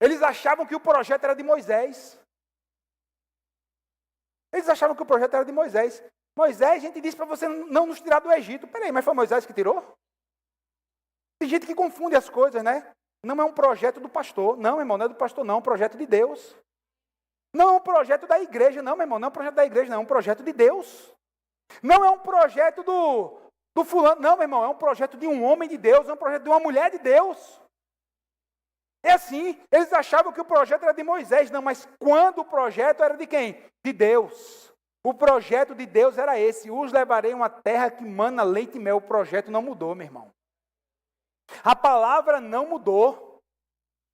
[SPEAKER 1] Eles achavam que o projeto era de Moisés. Eles achavam que o projeto era de Moisés. Moisés, a gente disse para você não nos tirar do Egito. Peraí, mas foi Moisés que tirou? Tem gente que confunde as coisas, né? Não é um projeto do pastor. Não, meu irmão, não é do pastor, não. É um projeto de Deus. Não é um projeto da igreja, não, meu irmão. Não é um projeto da igreja, não. É um projeto de Deus. Não é um projeto do fulano. Não, meu irmão, é um projeto de um homem de Deus, é um projeto de uma mulher de Deus. É assim, eles achavam que o projeto era de Moisés, não, mas quando o projeto era de quem? De Deus. O projeto de Deus era esse: os levarei a uma terra que mana leite e mel. O projeto não mudou, meu irmão. A palavra não mudou.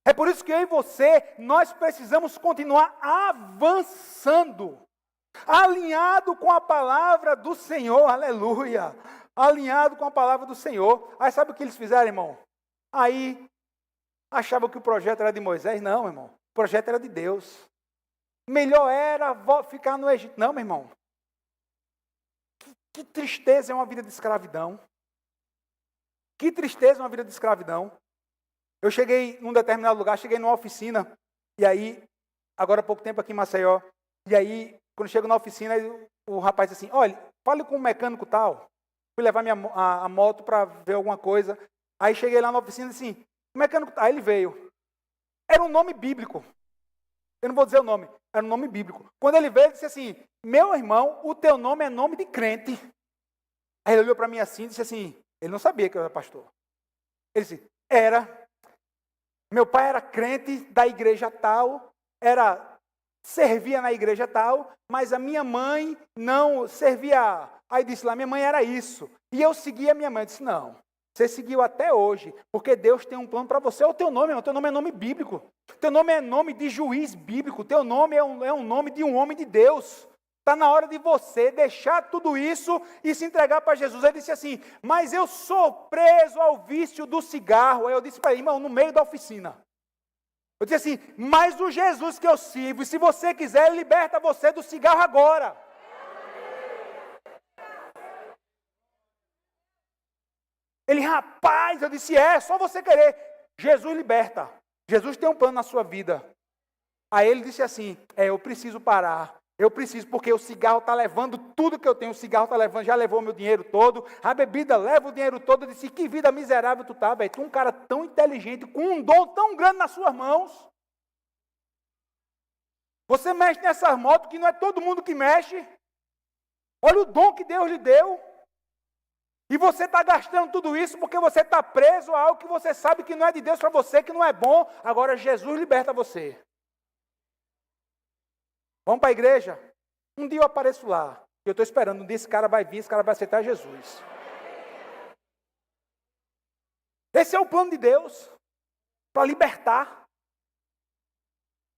[SPEAKER 1] É por isso que eu e você, nós precisamos continuar avançando, alinhado com a palavra do Senhor, aleluia. Alinhado com a palavra do Senhor. Aí sabe o que eles fizeram, irmão? Aí, achavam que o projeto era de Moisés. Não, meu irmão. O projeto era de Deus. Melhor era ficar no Egito. Não, meu irmão. Que tristeza é uma vida de escravidão. Que tristeza é uma vida de escravidão. Eu cheguei num determinado lugar, cheguei numa oficina. E aí, agora há pouco tempo aqui em Maceió. E aí, quando chego na oficina, o rapaz disse assim: olha, fale com um mecânico tal. Fui levar a moto para ver alguma coisa. Aí cheguei lá na oficina e disse assim: o mecânico, aí ele veio. Era um nome bíblico. Eu não vou dizer o nome, era um nome bíblico. Quando ele veio, ele disse assim: meu irmão, o teu nome é nome de crente. Aí ele olhou para mim assim e disse assim, ele não sabia que eu era pastor. Ele disse: era. Meu pai era crente da igreja tal, servia na igreja tal, mas a minha mãe não servia. Aí disse lá, minha mãe era isso. E eu segui a minha mãe. Eu disse: não, você seguiu até hoje, porque Deus tem um plano para você. O teu nome, irmão, teu nome é nome bíblico. Teu nome é nome de juiz bíblico. Teu nome é um nome de um homem de Deus. Está na hora de você deixar tudo isso e se entregar para Jesus. Ele disse assim: mas eu sou preso ao vício do cigarro. Aí eu disse para ele: irmão, no meio da oficina. Eu disse assim: mas o Jesus que eu sirvo, se você quiser, ele liberta você do cigarro agora. Ele, rapaz, eu disse, só você querer. Jesus liberta. Jesus tem um plano na sua vida. Aí ele disse assim, eu preciso parar. Eu preciso, porque o cigarro está levando tudo que eu tenho. O cigarro está levando, já levou meu dinheiro todo. A bebida leva o dinheiro todo. Eu disse, que vida miserável tu tá, velho. Tu é um cara tão inteligente, com um dom tão grande nas suas mãos. Você mexe nessas motos que não é todo mundo que mexe. Olha o dom que Deus lhe deu. E você está gastando tudo isso porque você está preso a algo que você sabe que não é de Deus para você, que não é bom. Agora Jesus liberta você. Vamos para a igreja? Um dia eu apareço lá. Eu estou esperando, um dia esse cara vai vir, esse cara vai aceitar Jesus. Esse é o plano de Deus. Para libertar.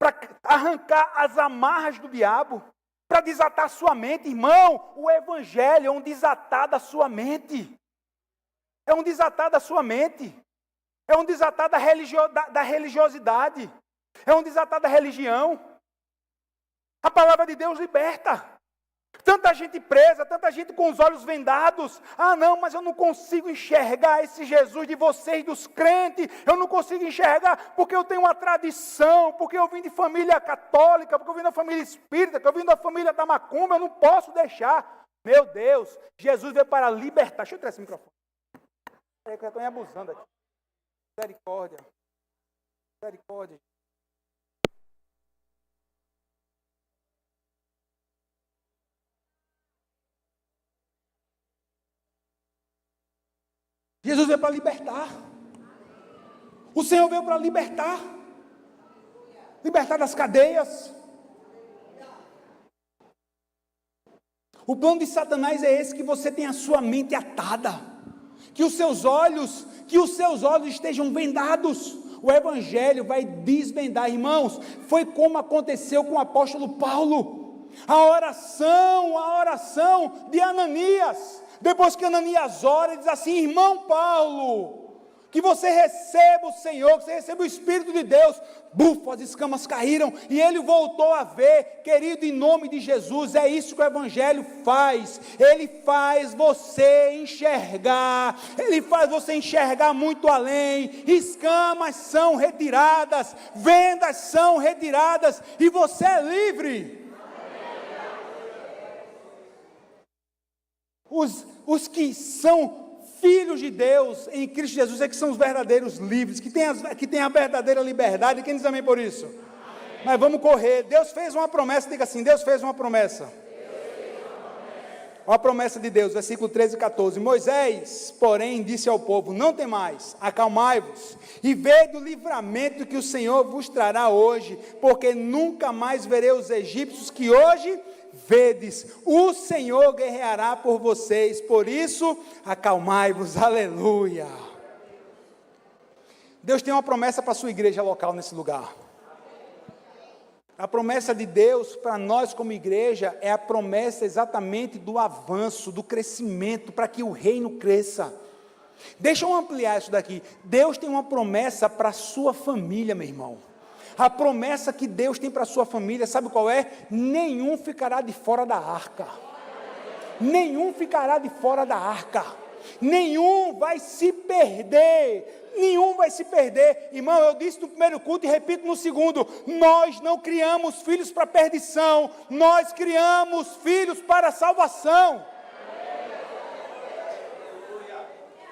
[SPEAKER 1] Para arrancar as amarras do diabo. Para desatar a sua mente. Irmão, o evangelho é um desatar da sua mente. É um desatar da sua mente. É um desatar da religiosidade. É um desatar da religião. A palavra de Deus liberta. Tanta gente presa, tanta gente com os olhos vendados. Ah, não, mas eu não consigo enxergar esse Jesus de vocês, dos crentes. Eu não consigo enxergar porque eu tenho uma tradição, porque eu vim de família católica, porque eu vim da família espírita, porque eu vim da família da macumba. Eu não posso deixar. Meu Deus, Jesus veio para libertar. Deixa eu tirar esse microfone. É que eu estou me abusando aqui. Misericórdia. Misericórdia. Jesus veio para libertar. O Senhor veio para libertar. Libertar das cadeias. O plano de Satanás é esse, que você tenha a sua mente atada. Que os seus olhos estejam vendados. O Evangelho vai desvendar, irmãos. Foi como aconteceu com o apóstolo Paulo. A oração de Ananias. Depois que Ananias ora, ele diz assim, irmão Paulo, que você receba o Senhor, que você receba o Espírito de Deus. Bufo, as escamas caíram, e ele voltou a ver. Querido, em nome de Jesus, é isso que o Evangelho faz. Ele faz você enxergar, ele faz você enxergar muito além. Escamas são retiradas, vendas são retiradas, e você é livre. Os que são filhos de Deus em Cristo Jesus é que são os verdadeiros livres, que têm a verdadeira liberdade. Quem diz amém por isso? Amém. Mas vamos correr. Deus fez uma promessa, diga assim, Deus fez uma promessa. Uma promessa de Deus, versículo 13 e 14. Moisés, porém, disse ao povo, não temais, acalmai-vos, e vede o livramento que o Senhor vos trará hoje, porque nunca mais verei os egípcios que hoje vedes. O Senhor guerreará por vocês, por isso, acalmai-vos, aleluia. Deus tem uma promessa para a sua igreja local nesse lugar. A promessa de Deus para nós como igreja é a promessa exatamente do avanço, do crescimento, para que o reino cresça. Deixa eu ampliar isso daqui. Deus tem uma promessa para a sua família, meu irmão. A promessa que Deus tem para a sua família, sabe qual é? Nenhum ficará de fora da arca. Nenhum ficará de fora da arca. Nenhum vai se perder. Nenhum vai se perder. Irmão, eu disse no primeiro culto e repito no segundo. Nós não criamos filhos para perdição. Nós criamos filhos para salvação.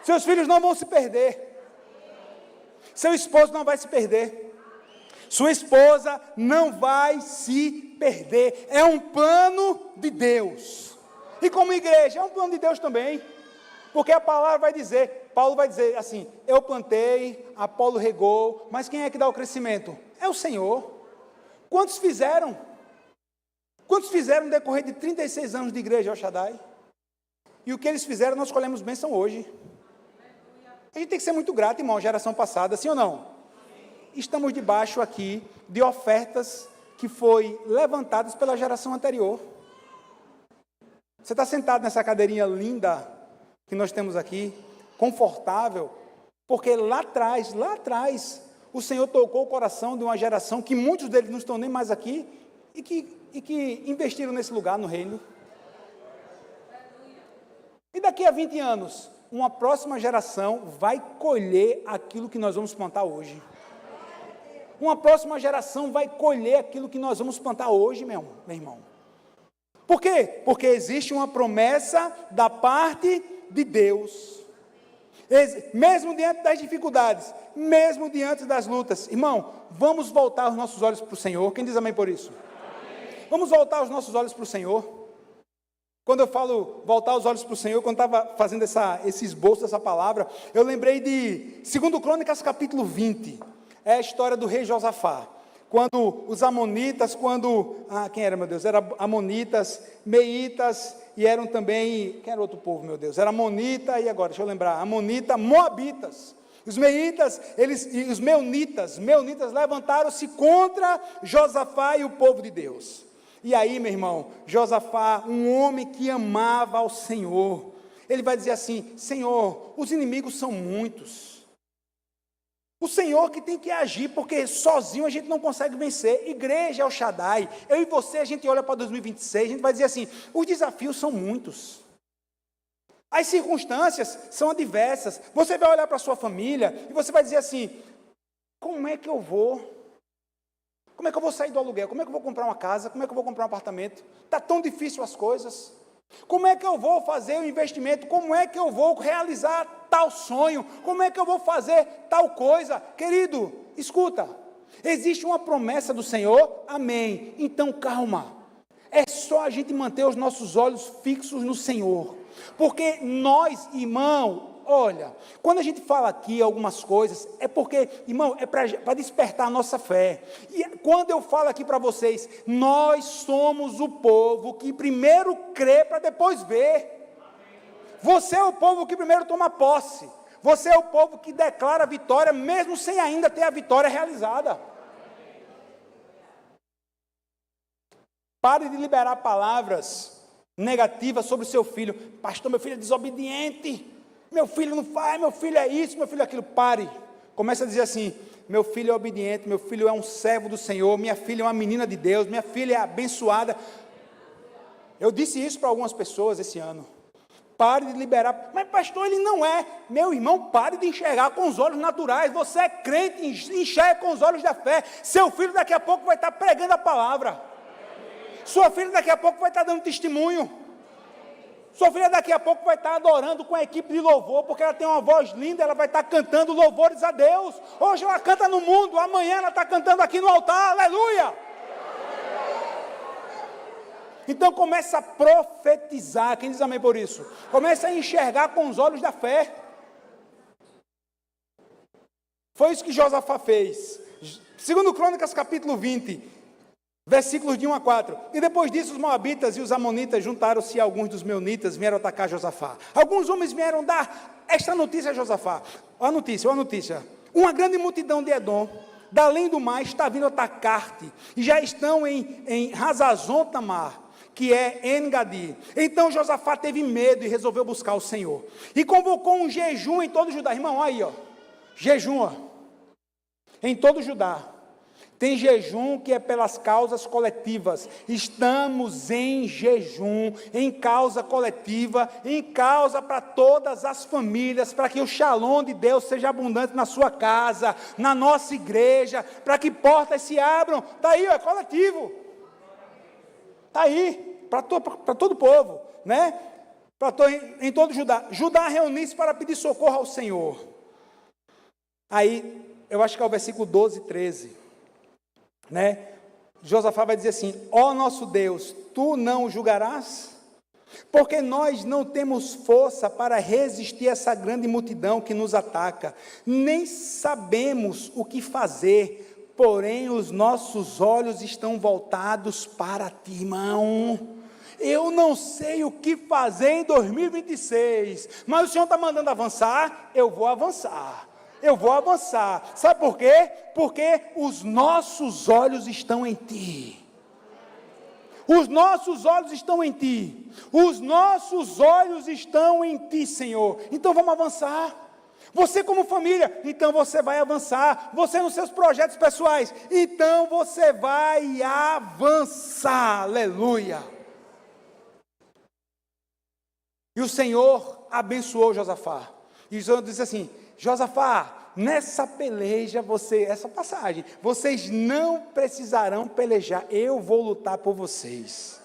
[SPEAKER 1] Seus filhos não vão se perder. Seu esposo não vai se perder. Sua esposa não vai se perder. É um plano de Deus. E como igreja, é um plano de Deus também. Porque a palavra vai dizer, Paulo vai dizer assim, eu plantei, Apolo regou, mas quem é que dá o crescimento? É o Senhor. Quantos fizeram? Quantos fizeram no decorrer de 36 anos de igreja El Shaddai? E o que eles fizeram, nós colhemos bênção hoje. A gente tem que ser muito grato, irmão, à geração passada, sim ou não? Estamos debaixo aqui de ofertas que foi levantadas pela geração anterior. Você está sentado nessa cadeirinha linda que nós temos aqui, confortável, porque lá atrás, o Senhor tocou o coração de uma geração que muitos deles não estão nem mais aqui e que investiram nesse lugar no reino. E daqui a 20 anos, uma próxima geração vai colher aquilo que nós vamos plantar hoje. Uma próxima geração vai colher aquilo que nós vamos plantar hoje, meu irmão. Por quê? Porque existe uma promessa da parte de Deus. Mesmo diante das dificuldades, mesmo diante das lutas, irmão, vamos voltar os nossos olhos para o Senhor. Quem diz amém por isso? Amém. Vamos voltar os nossos olhos para o Senhor. Quando eu falo voltar os olhos para o Senhor, quando estava fazendo esse esboço dessa palavra, eu lembrei de 2 Crônicas capítulo 20, é a história do rei Josafá, quando os amonitas, quem era, meu Deus? Era amonitas, meitas, e eram também, quem era outro povo, meu Deus? Era amonita, e agora, deixa eu lembrar, amonita, moabitas. Os meitas, e os meunitas levantaram-se contra Josafá e o povo de Deus. E aí, meu irmão, Josafá, um homem que amava ao Senhor, ele vai dizer assim: Senhor, os inimigos são muitos, o Senhor que tem que agir, porque sozinho a gente não consegue vencer. Igreja é o Shaddai. Eu e você, a gente olha para 2026, a gente vai dizer assim: os desafios são muitos, as circunstâncias são adversas. Você vai olhar para a sua família e você vai dizer assim: como é que eu vou? Como é que eu vou sair do aluguel? Como é que eu vou comprar uma casa? Como é que eu vou comprar um apartamento? Está tão difícil as coisas. Como é que eu vou fazer o investimento? Como é que eu vou realizar tal sonho? Como é que eu vou fazer tal coisa? Querido, escuta, existe uma promessa do Senhor, amém. Então calma, é só a gente manter os nossos olhos fixos no Senhor, porque nós, irmão, olha, quando a gente fala aqui algumas coisas, é porque, irmão, é para despertar a nossa fé. E quando eu falo aqui para vocês, nós somos o povo que primeiro crê para depois ver. Você é o povo que primeiro toma posse. Você é o povo que declara a vitória, mesmo sem ainda ter a vitória realizada. Pare de liberar palavras negativas sobre o seu filho. Pastor, meu filho é desobediente. Meu filho não faz, meu filho é isso, meu filho é aquilo. Pare, comece a dizer assim: meu filho é obediente, meu filho é um servo do Senhor, minha filha é uma menina de Deus, minha filha é abençoada. Eu disse isso para algumas pessoas esse ano. Pare de liberar, mas pastor, ele não é. Meu irmão, pare de enxergar com os olhos naturais. Você é crente, enxerga com os olhos da fé. Seu filho daqui a pouco vai estar pregando a palavra. Sua filha daqui a pouco vai estar dando testemunho. Sua filha daqui a pouco vai estar adorando com a equipe de louvor, porque ela tem uma voz linda, ela vai estar cantando louvores a Deus. Hoje ela canta no mundo, amanhã ela está cantando aqui no altar, aleluia! Então começa a profetizar, quem diz amém por isso? Começa a enxergar com os olhos da fé. Foi isso que Josafá fez. 2 Crônicas capítulo 20, versículos de 1 a 4. E depois disso os moabitas e os amonitas juntaram-se a alguns dos meunitas, vieram atacar Josafá. Alguns homens vieram dar esta notícia a Josafá. Olha a notícia. Uma grande multidão de Edom, da além do mar, está vindo atacar-te. E já estão em Hazazon Tamar, que é En-Gadi. Então Josafá teve medo e resolveu buscar o Senhor. E convocou um jejum em todo Judá. Irmão, aí, ó. Jejum, ó. Em todo Judá. Tem jejum que é pelas causas coletivas. Estamos em jejum, em causa coletiva, em causa para todas as famílias, para que o shalom de Deus seja abundante na sua casa, na nossa igreja, para que portas se abram. Está aí, é coletivo. Está aí, para todo o povo, né? Em todo Judá. Judá reuniu-se para pedir socorro ao Senhor. Aí, eu acho que é o versículo 12 e 13. Né? Josafá vai dizer assim: ó nosso Deus, tu não julgarás? Porque nós não temos força para resistir a essa grande multidão que nos ataca, nem sabemos o que fazer, porém os nossos olhos estão voltados para ti, irmão. Eu não sei o que fazer em 2026, mas o Senhor está mandando avançar, eu vou avançar. Eu vou avançar. Sabe por quê? Porque os nossos olhos estão em ti. Os nossos olhos estão em ti. Os nossos olhos estão em ti, Senhor. Então vamos avançar. Você como família, então você vai avançar. Você nos seus projetos pessoais, então você vai avançar. Aleluia. E o Senhor abençoou Josafá. E o Senhor disse assim: Josafá, nessa peleja, essa passagem, vocês não precisarão pelejar, eu vou lutar por vocês.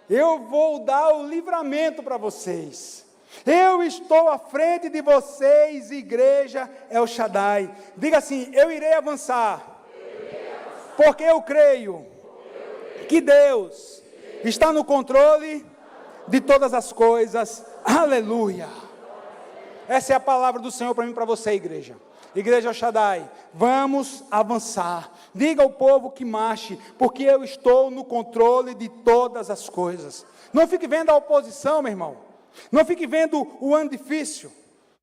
[SPEAKER 1] Eu vou dar o livramento para vocês. Eu estou à frente de vocês, igreja El Shaddai. Diga assim: eu irei avançar. Porque eu creio que Deus está no controle de todas as coisas. Aleluia. Essa é a palavra do Senhor para mim e para você, igreja. Igreja El Shaddai, vamos avançar. Diga ao povo que marche, porque eu estou no controle de todas as coisas. Não fique vendo a oposição, meu irmão. Não fique vendo o ano difícil.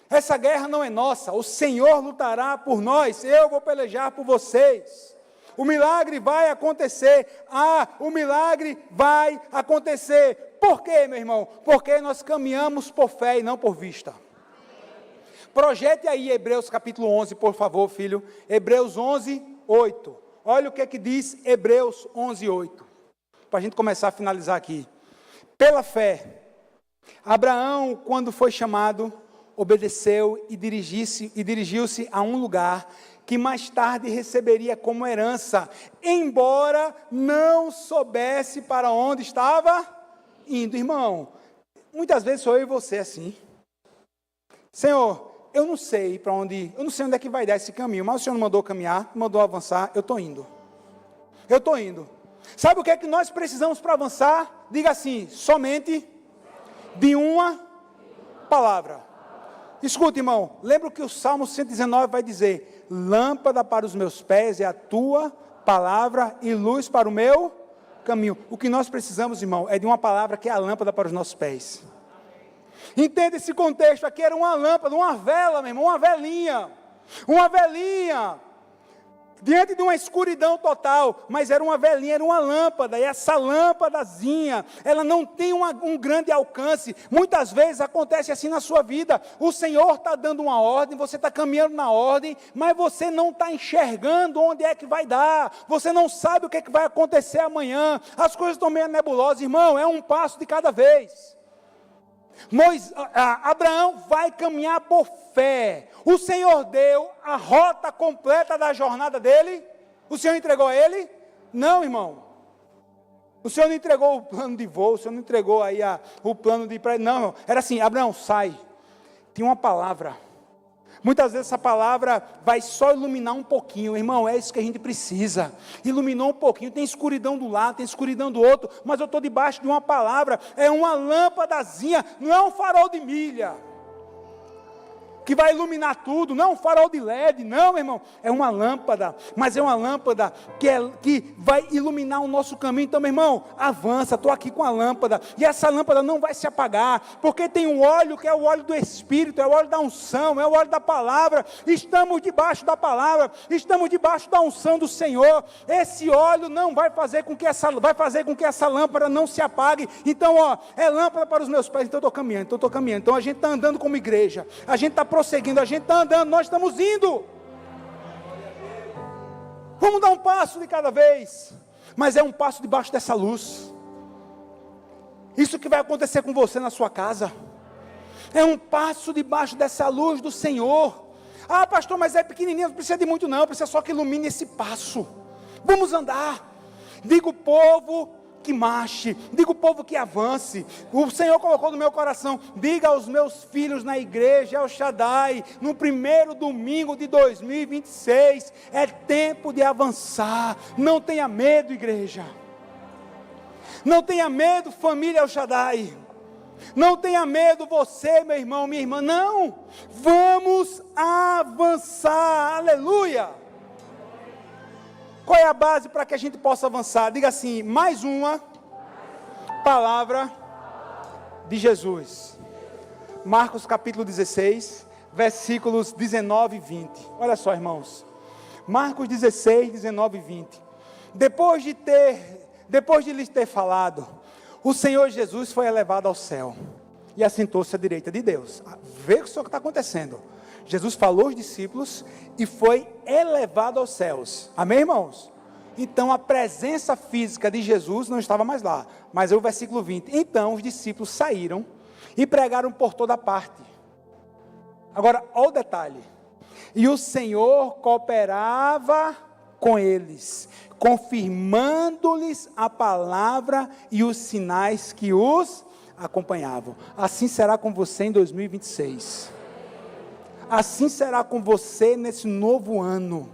[SPEAKER 1] Essa guerra não é nossa. O Senhor lutará por nós. Eu vou pelejar por vocês. O milagre vai acontecer. O milagre vai acontecer. Por quê, meu irmão? Porque nós caminhamos por fé e não por vista. Projete aí Hebreus capítulo 11, por favor, filho. Hebreus 11, 8. Olha o que diz Hebreus 11, 8. Para a gente começar a finalizar aqui. Pela fé, Abraão, quando foi chamado, obedeceu e dirigiu-se a um lugar que mais tarde receberia como herança, embora não soubesse para onde estava indo. Irmão, muitas vezes sou eu e você assim. Senhor, eu não sei para onde, eu não sei onde é que vai dar esse caminho, mas o Senhor mandou caminhar, mandou avançar, eu estou indo. Eu estou indo. Sabe o que é que nós precisamos para avançar? Diga assim: somente de uma palavra. Escuta, irmão, lembra que o Salmo 119 vai dizer: lâmpada para os meus pés é a tua palavra e luz para o meu caminho. O que nós precisamos, irmão, é de uma palavra que é a lâmpada para os nossos pés. Entenda esse contexto, aqui era uma lâmpada, uma vela, meu irmão, uma velinha, diante de uma escuridão total, mas era uma velinha, era uma lâmpada, e essa lâmpadazinha, ela não tem um grande alcance. Muitas vezes acontece assim na sua vida, o Senhor está dando uma ordem, você está caminhando na ordem, mas você não está enxergando onde é que vai dar, você não sabe o que é que vai acontecer amanhã, as coisas estão meio nebulosas, irmão, é um passo de cada vez. Abraão vai caminhar por fé. O Senhor deu a rota completa da jornada dele. O Senhor entregou a ele? Não, irmão. O Senhor não entregou o plano de voo, o Senhor não entregou aí o plano de... Não, irmão. Era assim: Abraão, sai. Tinha uma palavra. Muitas vezes essa palavra vai só iluminar um pouquinho, irmão, é isso que a gente precisa. Iluminou um pouquinho, tem escuridão do lado, tem escuridão do outro, mas eu estou debaixo de uma palavra, é uma lâmpadazinha, não é um farol de milha, que vai iluminar tudo, não é um farol de LED, não, meu irmão, é uma lâmpada, mas é uma lâmpada que vai iluminar o nosso caminho. Então, meu irmão, avança, estou aqui com a lâmpada, e essa lâmpada não vai se apagar, porque tem um óleo que é o óleo do Espírito, é o óleo da unção, é o óleo da palavra. Estamos debaixo da palavra, estamos debaixo da unção do Senhor. Esse óleo não vai fazer com que essa lâmpada não se apague. Então, é lâmpada para os meus pés. Então eu estou caminhando, então a gente está andando como igreja, a gente está prosseguindo, a gente está andando, nós estamos indo. Vamos dar um passo de cada vez, mas é um passo debaixo dessa luz. Isso que vai acontecer com você na sua casa, é um passo debaixo dessa luz do Senhor. Ah, pastor, mas é pequenininho, não precisa de muito não, precisa só que ilumine esse passo. Vamos andar. Diga o povo que marche, diga o povo que avance. O Senhor colocou no meu coração: diga aos meus filhos na igreja El Shaddai, no primeiro domingo de 2026, é tempo de avançar. Não tenha medo, igreja, não tenha medo, família El Shaddai, não tenha medo você, meu irmão, minha irmã, não, vamos avançar, aleluia. Qual é a base para que a gente possa avançar? Diga assim: mais uma palavra de Jesus. Marcos capítulo 16, versículos 19 e 20. Olha só, irmãos. Marcos 16, 19 e 20. Depois de lhes ter falado, o Senhor Jesus foi elevado ao céu e assentou-se à direita de Deus. Vê o que está acontecendo. Jesus falou aos discípulos e foi elevado aos céus. Amém, irmãos? Então a presença física de Jesus não estava mais lá. Mas é o versículo 20. Então os discípulos saíram e pregaram por toda parte. Agora, olha o detalhe. E o Senhor cooperava com eles, confirmando-lhes a palavra e os sinais que os acompanhavam. Assim será com você em 2026. Assim será com você nesse novo ano.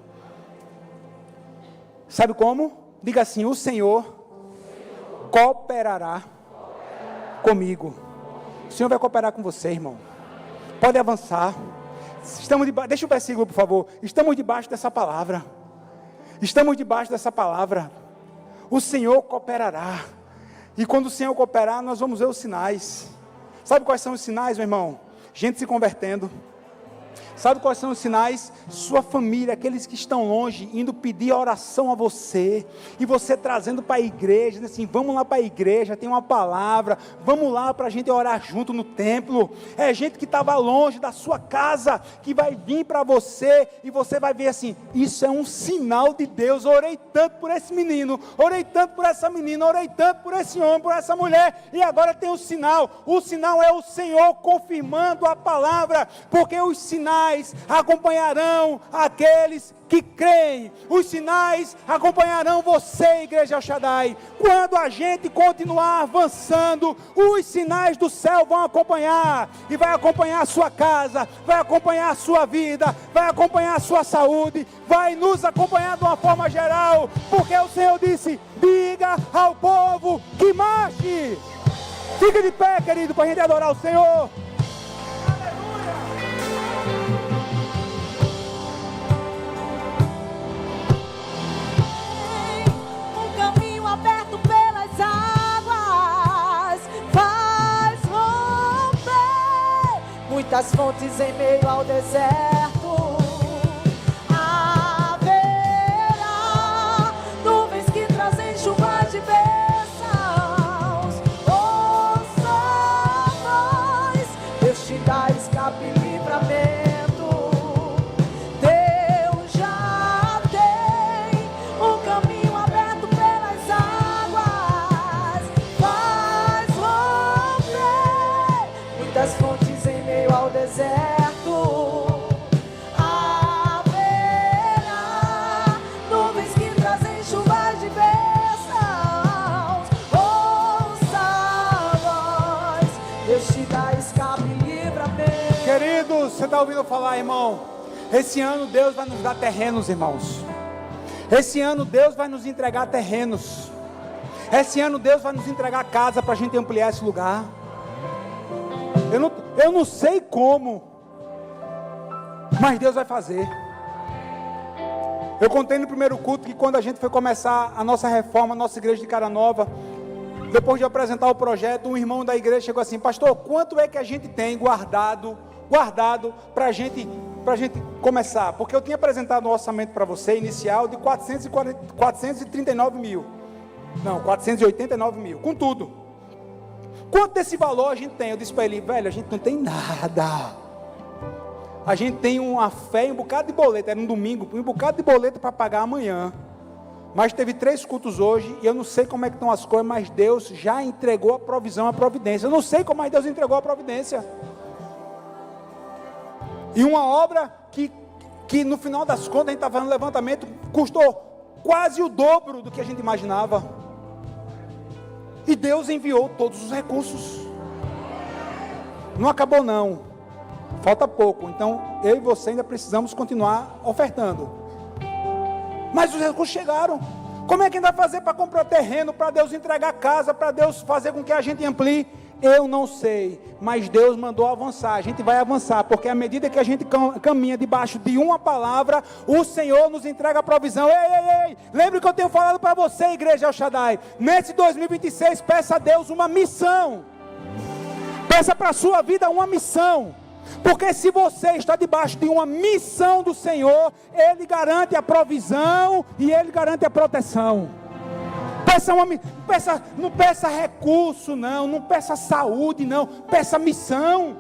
[SPEAKER 1] Sabe como? Diga assim: o Senhor cooperará comigo. O Senhor vai cooperar com você, irmão. Pode avançar. Deixa o versículo, por favor. Estamos debaixo dessa palavra. Estamos debaixo dessa palavra. O Senhor cooperará. E quando o Senhor cooperar, nós vamos ver os sinais. Sabe quais são os sinais, meu irmão? Gente se convertendo. Sabe quais são os sinais? Sua família, aqueles que estão longe, indo pedir oração a você, e você trazendo para a igreja, assim, vamos lá para a igreja, tem uma palavra, vamos lá para a gente orar junto no templo. É gente que estava longe da sua casa, que vai vir para você, e você vai ver assim, isso é um sinal de Deus. Orei tanto por esse menino, orei tanto por essa menina, orei tanto por esse homem, por essa mulher, e agora tem o sinal é o Senhor confirmando a palavra, porque os sinais acompanharão aqueles que creem. Os sinais acompanharão você, Igreja El Shaddai. Quando a gente continuar avançando, os sinais do céu vão acompanhar, e vai acompanhar a sua casa, vai acompanhar a sua vida, vai acompanhar a sua saúde, vai nos acompanhar de uma forma geral, porque o Senhor disse: diga ao povo que marche. Fique de pé, querido, para a gente adorar o Senhor.
[SPEAKER 2] Aberto pelas águas, faz romper muitas fontes em meio ao deserto. Haverá nuvens que trazem chuva de bênçãos. Ouça a voz, Deus te dá escape e livramento. Deserto, haverá nuvens que trazem chuva de bênçãos. Ouça a voz, Deus te dá escape e livramento.
[SPEAKER 1] Queridos, você está ouvindo falar, irmão? Esse ano Deus vai nos dar terrenos, irmãos. Esse ano Deus vai nos entregar terrenos. Esse ano Deus vai nos entregar casa para a gente ampliar esse lugar. Eu não sei como, mas Deus vai fazer. Eu contei no primeiro culto que quando a gente foi começar a nossa reforma, a nossa igreja de Cara Nova, depois de apresentar o projeto, um irmão da igreja chegou assim: pastor, quanto é que a gente tem guardado para a gente começar? Porque eu tinha apresentado um orçamento para você inicial de 439 mil, não, 489 mil, com tudo. Quanto desse valor a gente tem? Eu disse para ele: velho, a gente não tem nada. A gente tem uma fé e um bocado de boleto. Era um domingo, um bocado de boleto para pagar amanhã. Mas teve 3 cultos hoje, e eu não sei como é que estão as coisas, mas Deus já entregou a provisão, a providência. Eu não sei como, mas Deus entregou a providência. E uma obra que no final das contas, a gente está fazendo levantamento, custou quase o dobro do que a gente imaginava. E Deus enviou todos os recursos. Não acabou não. Falta pouco. Então, eu e você ainda precisamos continuar ofertando. Mas os recursos chegaram. Como é que ainda vai fazer para comprar terreno, para Deus entregar casa, para Deus fazer com que a gente amplie? Eu não sei, mas Deus mandou avançar. A gente vai avançar, porque à medida que a gente caminha debaixo de uma palavra, o Senhor nos entrega a provisão. Ei, lembre que eu tenho falado para você, Igreja El Shaddai, nesse 2026, peça a Deus uma missão. Peça para a sua vida uma missão, porque se você está debaixo de uma missão do Senhor, Ele garante a provisão e Ele garante a proteção. Não peça recurso, não peça saúde, não, peça missão.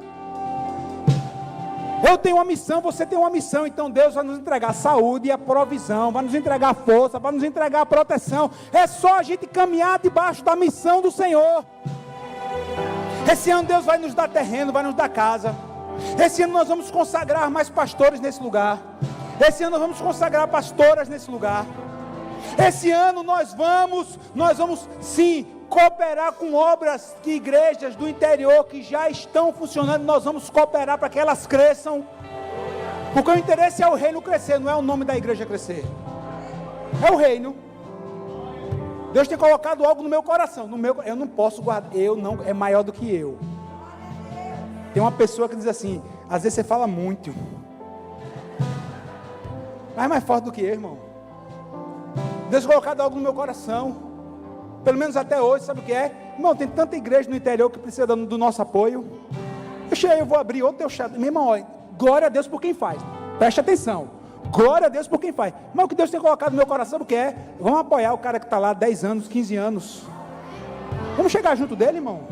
[SPEAKER 1] Eu tenho uma missão, você tem uma missão, então Deus vai nos entregar a saúde e a provisão, vai nos entregar a força, vai nos entregar a proteção. É só a gente caminhar debaixo da missão do Senhor. Esse ano Deus vai nos dar terreno, vai nos dar casa. Esse ano nós vamos consagrar mais pastores nesse lugar. Esse ano nós vamos consagrar pastoras nesse lugar. Esse ano nós vamos sim cooperar com obras de igrejas do interior que já estão funcionando. Nós vamos cooperar para que elas cresçam. Porque o interesse é o reino crescer, não é o nome da igreja crescer. É o reino. Deus tem colocado algo no meu coração. Eu não posso guardar. É maior do que eu. Tem uma pessoa que diz assim: às vezes você fala muito, mas é mais forte do que eu, irmão. Deus tem colocado algo no meu coração. Pelo menos até hoje, sabe o que é? Irmão, tem tanta igreja no interior que precisa do nosso apoio. Eu vou abrir outro teu chat. Meu irmão, olha, glória a Deus por quem faz. Preste atenção. Glória a Deus por quem faz. Mas o que Deus tem colocado no meu coração, o que é? Vamos apoiar o cara que está lá 10 anos, 15 anos. Vamos chegar junto dele, irmão.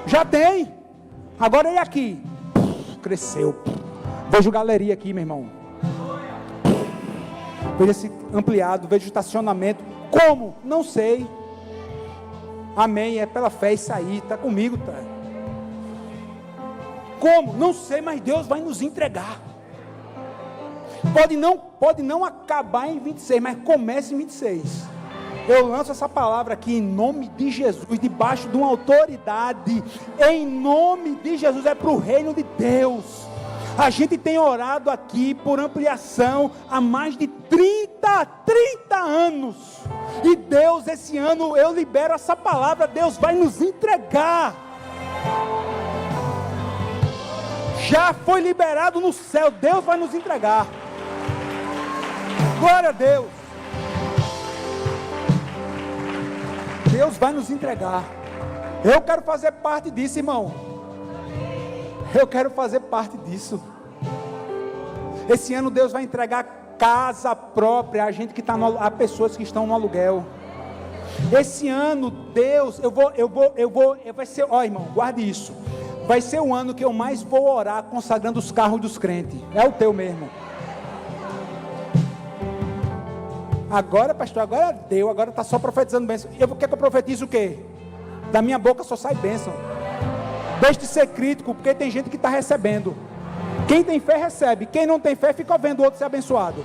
[SPEAKER 1] Já tem. Agora ele aqui. Cresceu. Vejo galeria aqui, meu irmão. Vejo esse ampliado, vejo estacionamento. Como? Não sei. Amém. É pela fé isso aí. Está comigo, tá? Como? Não sei, mas Deus vai nos entregar. Pode não acabar em 26, mas comece em 26. Eu lanço essa palavra aqui em nome de Jesus, debaixo de uma autoridade, em nome de Jesus, é para o reino de Deus. A gente tem orado aqui por ampliação há mais de 30 anos, e Deus, esse ano eu libero essa palavra, Deus vai nos entregar. Já foi liberado no céu, Deus vai nos entregar. Glória a Deus. Deus vai nos entregar. Eu quero fazer parte disso, irmão. Eu quero fazer parte disso. Esse ano Deus vai entregar casa própria a gente que está a pessoas que estão no aluguel. Esse ano Deus, vai ser, ó irmão, guarde isso. Vai ser o ano que eu mais vou orar consagrando os carros dos crentes. É o teu mesmo. Agora, pastor, agora deu, agora está só profetizando bênção. Quer que eu profetize o quê? Da minha boca só sai bênção. Deixe de ser crítico, porque tem gente que está recebendo. Quem tem fé recebe, quem não tem fé fica vendo o outro ser abençoado.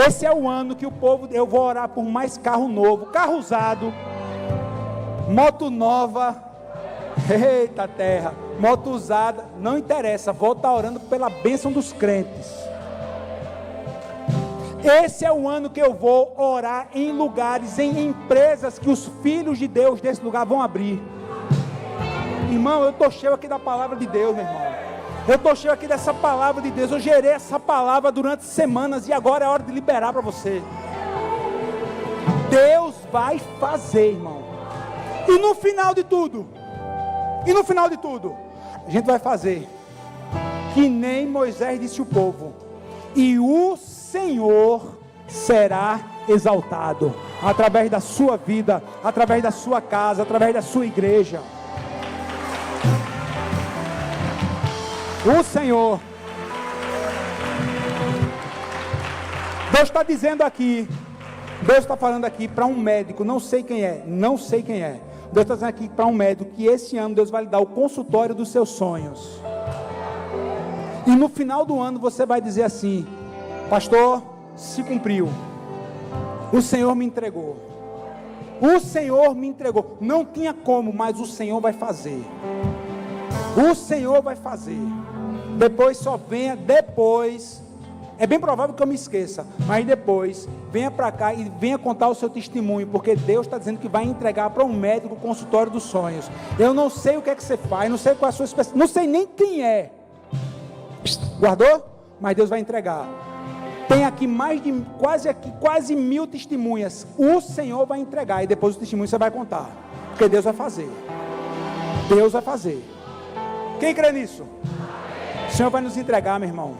[SPEAKER 1] Esse é o ano que o povo, eu vou orar por mais carro novo, carro usado, moto nova, eita terra, moto usada, não interessa, vou estar orando pela bênção dos crentes. Esse é o ano que eu vou orar em lugares, em empresas que os filhos de Deus desse lugar vão abrir. Irmão, eu estou cheio aqui da palavra de Deus, meu irmão. Eu estou cheio aqui dessa palavra de Deus. Eu gerei essa palavra durante semanas e agora é hora de liberar para você. Deus vai fazer, irmão. E no final de tudo, a gente vai fazer que nem Moisés disse ao povo: e o Senhor será exaltado através da sua vida, através da sua casa, através da sua igreja. O Senhor, Deus está dizendo aqui, Deus está falando aqui para um médico, não sei quem é, Deus está dizendo aqui para um médico que esse ano Deus vai lhe dar o consultório dos seus sonhos. E no final do ano você vai dizer assim: pastor, se cumpriu. O Senhor me entregou. O Senhor me entregou. Não tinha como, mas o Senhor vai fazer. O Senhor vai fazer. Depois só venha, depois. É bem provável que eu me esqueça, mas depois venha para cá e venha contar o seu testemunho, porque Deus está dizendo que vai entregar para um médico o consultório dos sonhos. Eu não sei o que é que você faz, não sei qual é a sua espécie, não sei nem quem é. Guardou? Mas Deus vai entregar. Tem aqui quase 1000 testemunhas. O Senhor vai entregar e depois o testemunho você vai contar, porque Deus vai fazer. Deus vai fazer. Quem crê nisso? O Senhor vai nos entregar, meu irmão.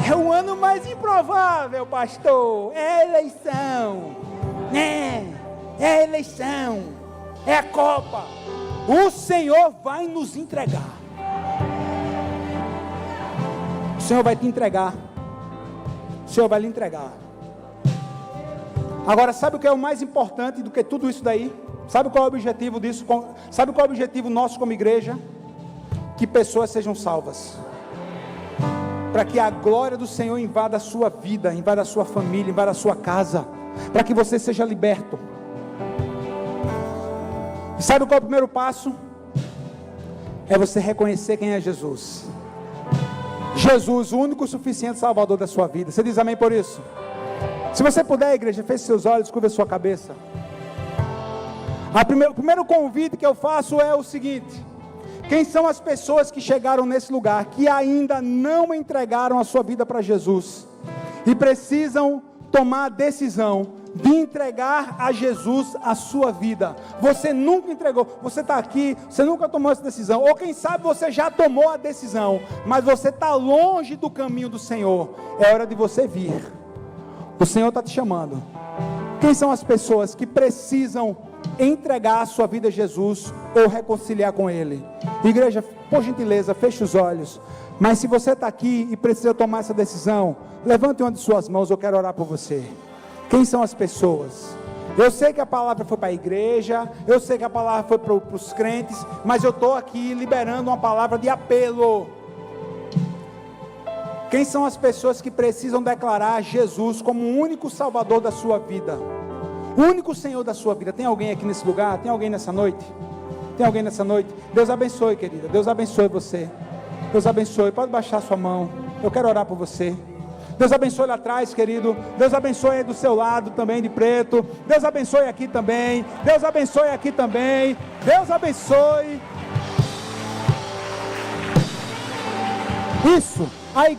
[SPEAKER 1] É o ano mais improvável, pastor. É a eleição. É a eleição. É a Copa. O Senhor vai nos entregar. O Senhor vai te entregar. O Senhor vai lhe entregar. Agora, sabe o que é o mais importante do que tudo isso daí? Sabe qual é o objetivo disso? Sabe qual é o objetivo nosso como igreja? Que pessoas sejam salvas. Para que a glória do Senhor invada a sua vida, invada a sua família, invada a sua casa. Para que você seja liberto. E sabe qual é o primeiro passo? É você reconhecer quem é Jesus. Jesus, o único e suficiente Salvador da sua vida. Você diz amém por isso? Se você puder, igreja, feche seus olhos, curva a sua cabeça. O primeiro convite que eu faço é o seguinte: quem são as pessoas que chegaram nesse lugar, que ainda não entregaram a sua vida para Jesus, e precisam tomar a decisão de entregar a Jesus a sua vida? Você nunca entregou, você está aqui, você nunca tomou essa decisão, ou quem sabe você já tomou a decisão, mas você está longe do caminho do Senhor. É hora de você vir. O Senhor está te chamando. Quem são as pessoas que precisam entregar a sua vida a Jesus ou reconciliar com Ele? Igreja, por gentileza, feche os olhos. Mas se você está aqui e precisa tomar essa decisão, levante uma de suas mãos, eu quero orar por você. Quem são as pessoas? Eu sei que a palavra foi para a igreja, eu sei que a palavra foi para os crentes, mas eu estou aqui liberando uma palavra de apelo. Quem são as pessoas que precisam declarar Jesus como o único Salvador da sua vida? O único Senhor da sua vida. Tem alguém aqui nesse lugar? Tem alguém nessa noite? Tem alguém nessa noite? Deus abençoe, querida. Deus abençoe você. Deus abençoe. Pode baixar sua mão. Eu quero orar por você. Deus abençoe lá atrás, querido. Deus abençoe aí do seu lado também, de preto. Deus abençoe aqui também. Deus abençoe aqui também. Deus abençoe. Isso. A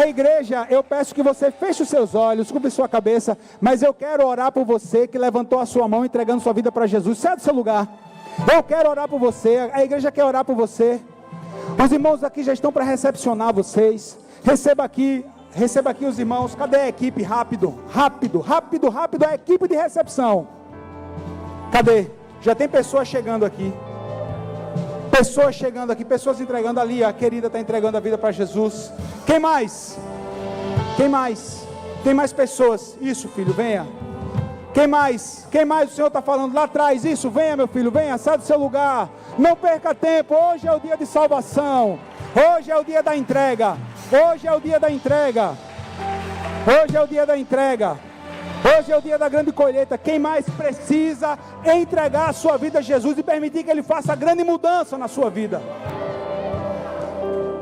[SPEAKER 1] igreja, eu peço que você feche os seus olhos, cubra sua cabeça, mas eu quero orar por você que levantou a sua mão entregando sua vida para Jesus. Sai do seu lugar. Eu quero orar por você. A igreja quer orar por você. Os irmãos aqui já estão para recepcionar vocês. Receba aqui os irmãos. Cadê a equipe? Rápido, a equipe de recepção. Cadê? Já tem pessoas chegando aqui. Pessoas entregando ali. A querida está entregando a vida para Jesus. Quem mais? Tem mais pessoas. Isso, filho, venha. Quem mais? O Senhor está falando lá atrás. Isso, venha, meu filho, venha, sai do seu lugar. Não perca tempo. Hoje é o dia de salvação. Hoje é o dia da entrega. Hoje é o dia da grande colheita. Quem mais precisa entregar a sua vida a Jesus e permitir que Ele faça a grande mudança na sua vida?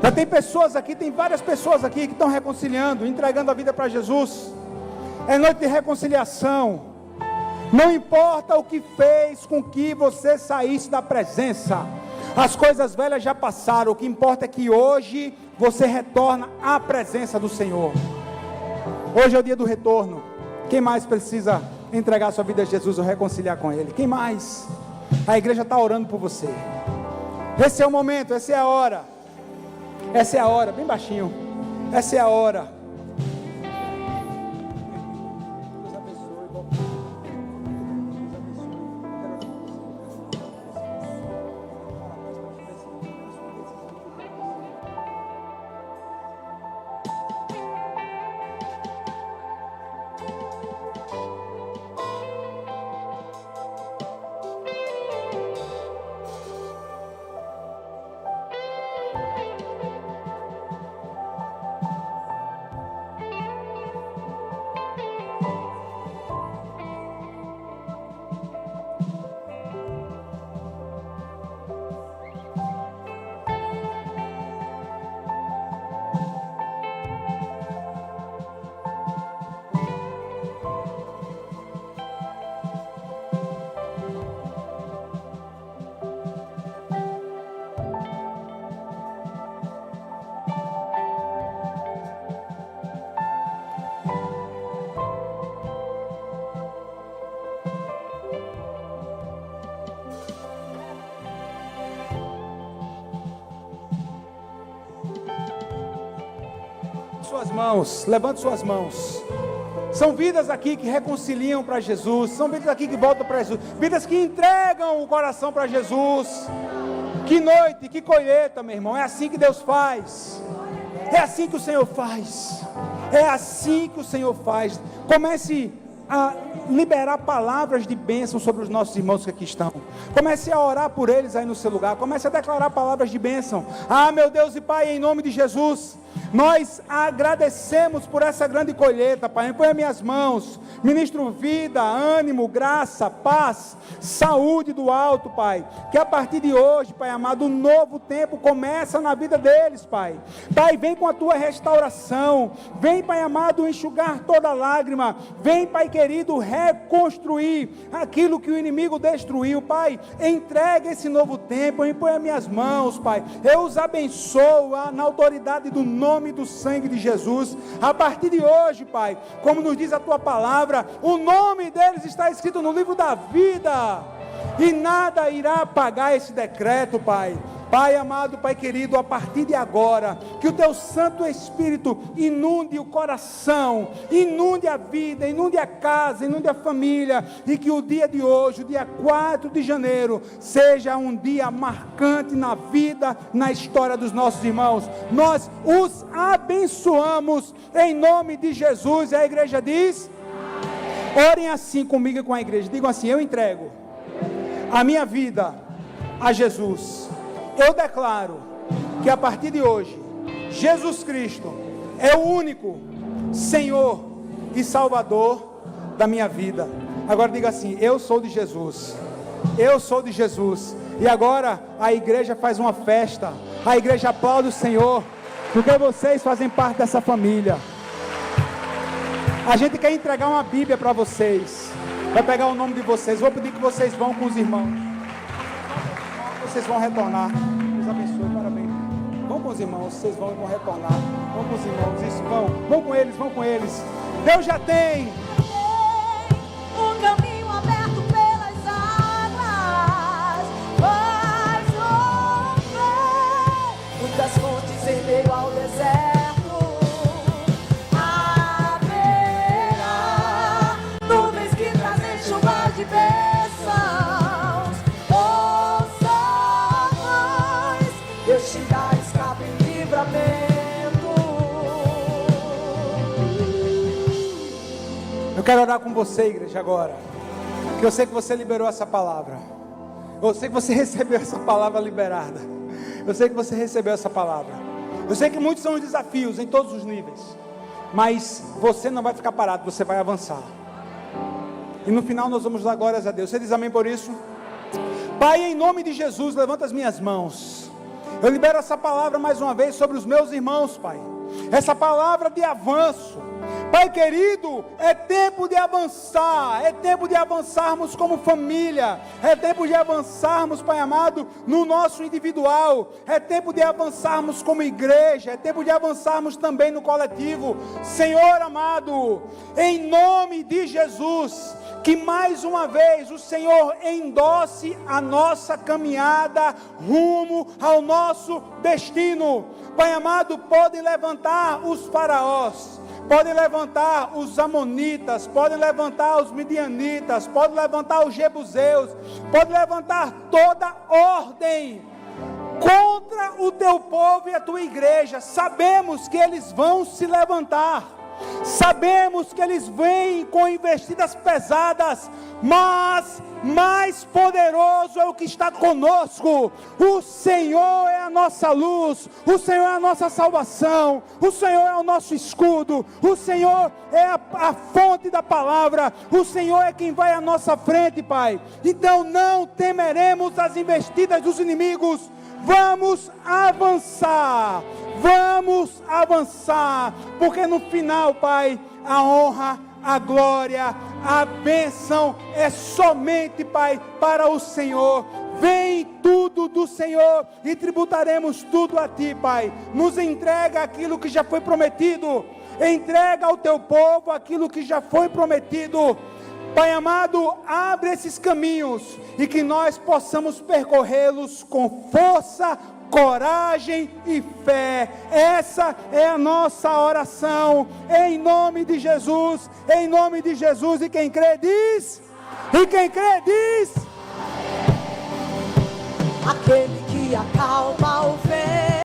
[SPEAKER 1] Já tem pessoas aqui, tem várias pessoas aqui que estão reconciliando, entregando a vida para Jesus. É noite de reconciliação. Não importa o que fez com que você saísse da presença. As coisas velhas já passaram. O que importa é que hoje você retorna à presença do Senhor. Hoje é o dia do retorno. Quem mais precisa entregar sua vida a Jesus ou reconciliar com Ele? Quem mais? A igreja está orando por você. Esse é o momento, essa é a hora. Essa é a hora, bem baixinho. Essa é a hora. Deus abençoe. Suas mãos, levante suas mãos. São vidas aqui que reconciliam para Jesus. São vidas aqui que voltam para Jesus. Vidas que entregam o coração para Jesus. Que noite, que colheita, meu irmão. É assim que Deus faz. É assim que o Senhor faz. É assim que o Senhor faz. a liberar palavras de bênção sobre os nossos irmãos que aqui estão. Comece a orar por eles aí no seu lugar. Comece a declarar palavras de bênção. Meu Deus e Pai, em nome de Jesus, nós agradecemos por essa grande colheita, Pai. Põe as minhas mãos, ministro vida, ânimo, graça, paz, saúde do alto, Pai. Que a partir de hoje, Pai amado, um novo tempo começa na vida deles, Pai. Pai, vem com a tua restauração. Vem, Pai amado, enxugar toda lágrima. Vem, Pai querido, reconstruir aquilo que o inimigo destruiu, Pai. Entrega esse novo tempo. Põe as minhas mãos, Pai. Eu os abençoo na autoridade do nome do sangue de Jesus. A partir de hoje, Pai, como nos diz a tua palavra, o nome deles está escrito no livro da vida, e nada irá apagar esse decreto, Pai. Pai amado, Pai querido, a partir de agora, que o teu Santo Espírito inunde o coração, inunde a vida, inunde a casa, inunde a família, e que o dia de hoje, o dia 4 de janeiro, seja um dia marcante na vida, na história dos nossos irmãos. Nós os abençoamos em nome de Jesus. E a igreja diz: orem assim comigo e com a igreja, digam assim: eu entrego a minha vida a Jesus. Eu declaro que a partir de hoje, Jesus Cristo é o único Senhor e Salvador da minha vida. Agora diga assim: eu sou de Jesus. Eu sou de Jesus. E agora a igreja faz uma festa. A igreja aplaude o Senhor, porque vocês fazem parte dessa família. A gente quer entregar uma Bíblia para vocês. Vai pegar o nome de vocês. Vou pedir que vocês vão com os irmãos. Vocês vão retornar. Deus abençoe, parabéns. Vão com os irmãos, vocês vão retornar. Vão com os irmãos, isso, vão com eles, vão com eles. Deus já tem
[SPEAKER 2] um caminho aberto pelas águas. Faz chover muitas fontes em meio ao deserto. Haverá nuvens que trazem chuva de bênçãos. Deus te dá escape e livramento.
[SPEAKER 1] Eu quero orar com você, igreja, agora. Porque eu sei que você liberou essa palavra. Eu sei que você recebeu essa palavra liberada. Eu sei que você recebeu essa palavra. Eu sei que muitos são os desafios em todos os níveis. Mas você não vai ficar parado, você vai avançar. E no final nós vamos dar glórias a Deus. Você diz amém por isso? Pai, em nome de Jesus, levanta as minhas mãos. Eu libero essa palavra mais uma vez sobre os meus irmãos, Pai. Essa palavra de avanço. Pai querido, é tempo de avançar. É tempo de avançarmos como família. É tempo de avançarmos, Pai amado, no nosso individual. É tempo de avançarmos como igreja. É tempo de avançarmos também no coletivo. Senhor amado, em nome de Jesus, que mais uma vez o Senhor endosse a nossa caminhada rumo ao nosso destino. Pai amado, podem levantar os faraós, podem levantar os amonitas, podem levantar os midianitas, podem levantar os jebuseus, podem levantar toda ordem contra o teu povo e a tua igreja. Sabemos que eles vão se levantar. Sabemos que eles vêm com investidas pesadas, mas mais poderoso é o que está conosco. O Senhor é a nossa luz, o Senhor é a nossa salvação, o Senhor é o nosso escudo, o Senhor é a fonte da palavra, o Senhor é quem vai à nossa frente, Pai. Então não temeremos as investidas dos inimigos. Vamos avançar, porque no final, Pai, a honra, a glória, a bênção é somente, Pai, para o Senhor. Vem tudo do Senhor e tributaremos tudo a Ti, Pai. Nos entrega aquilo que já foi prometido, entrega ao Teu povo aquilo que já foi prometido. Pai amado, abre esses caminhos e que nós possamos percorrê-los com força, coragem e fé. Essa é a nossa oração, em nome de Jesus, em nome de Jesus. E quem crê diz, e quem crê diz:
[SPEAKER 2] aquele que acalma o vento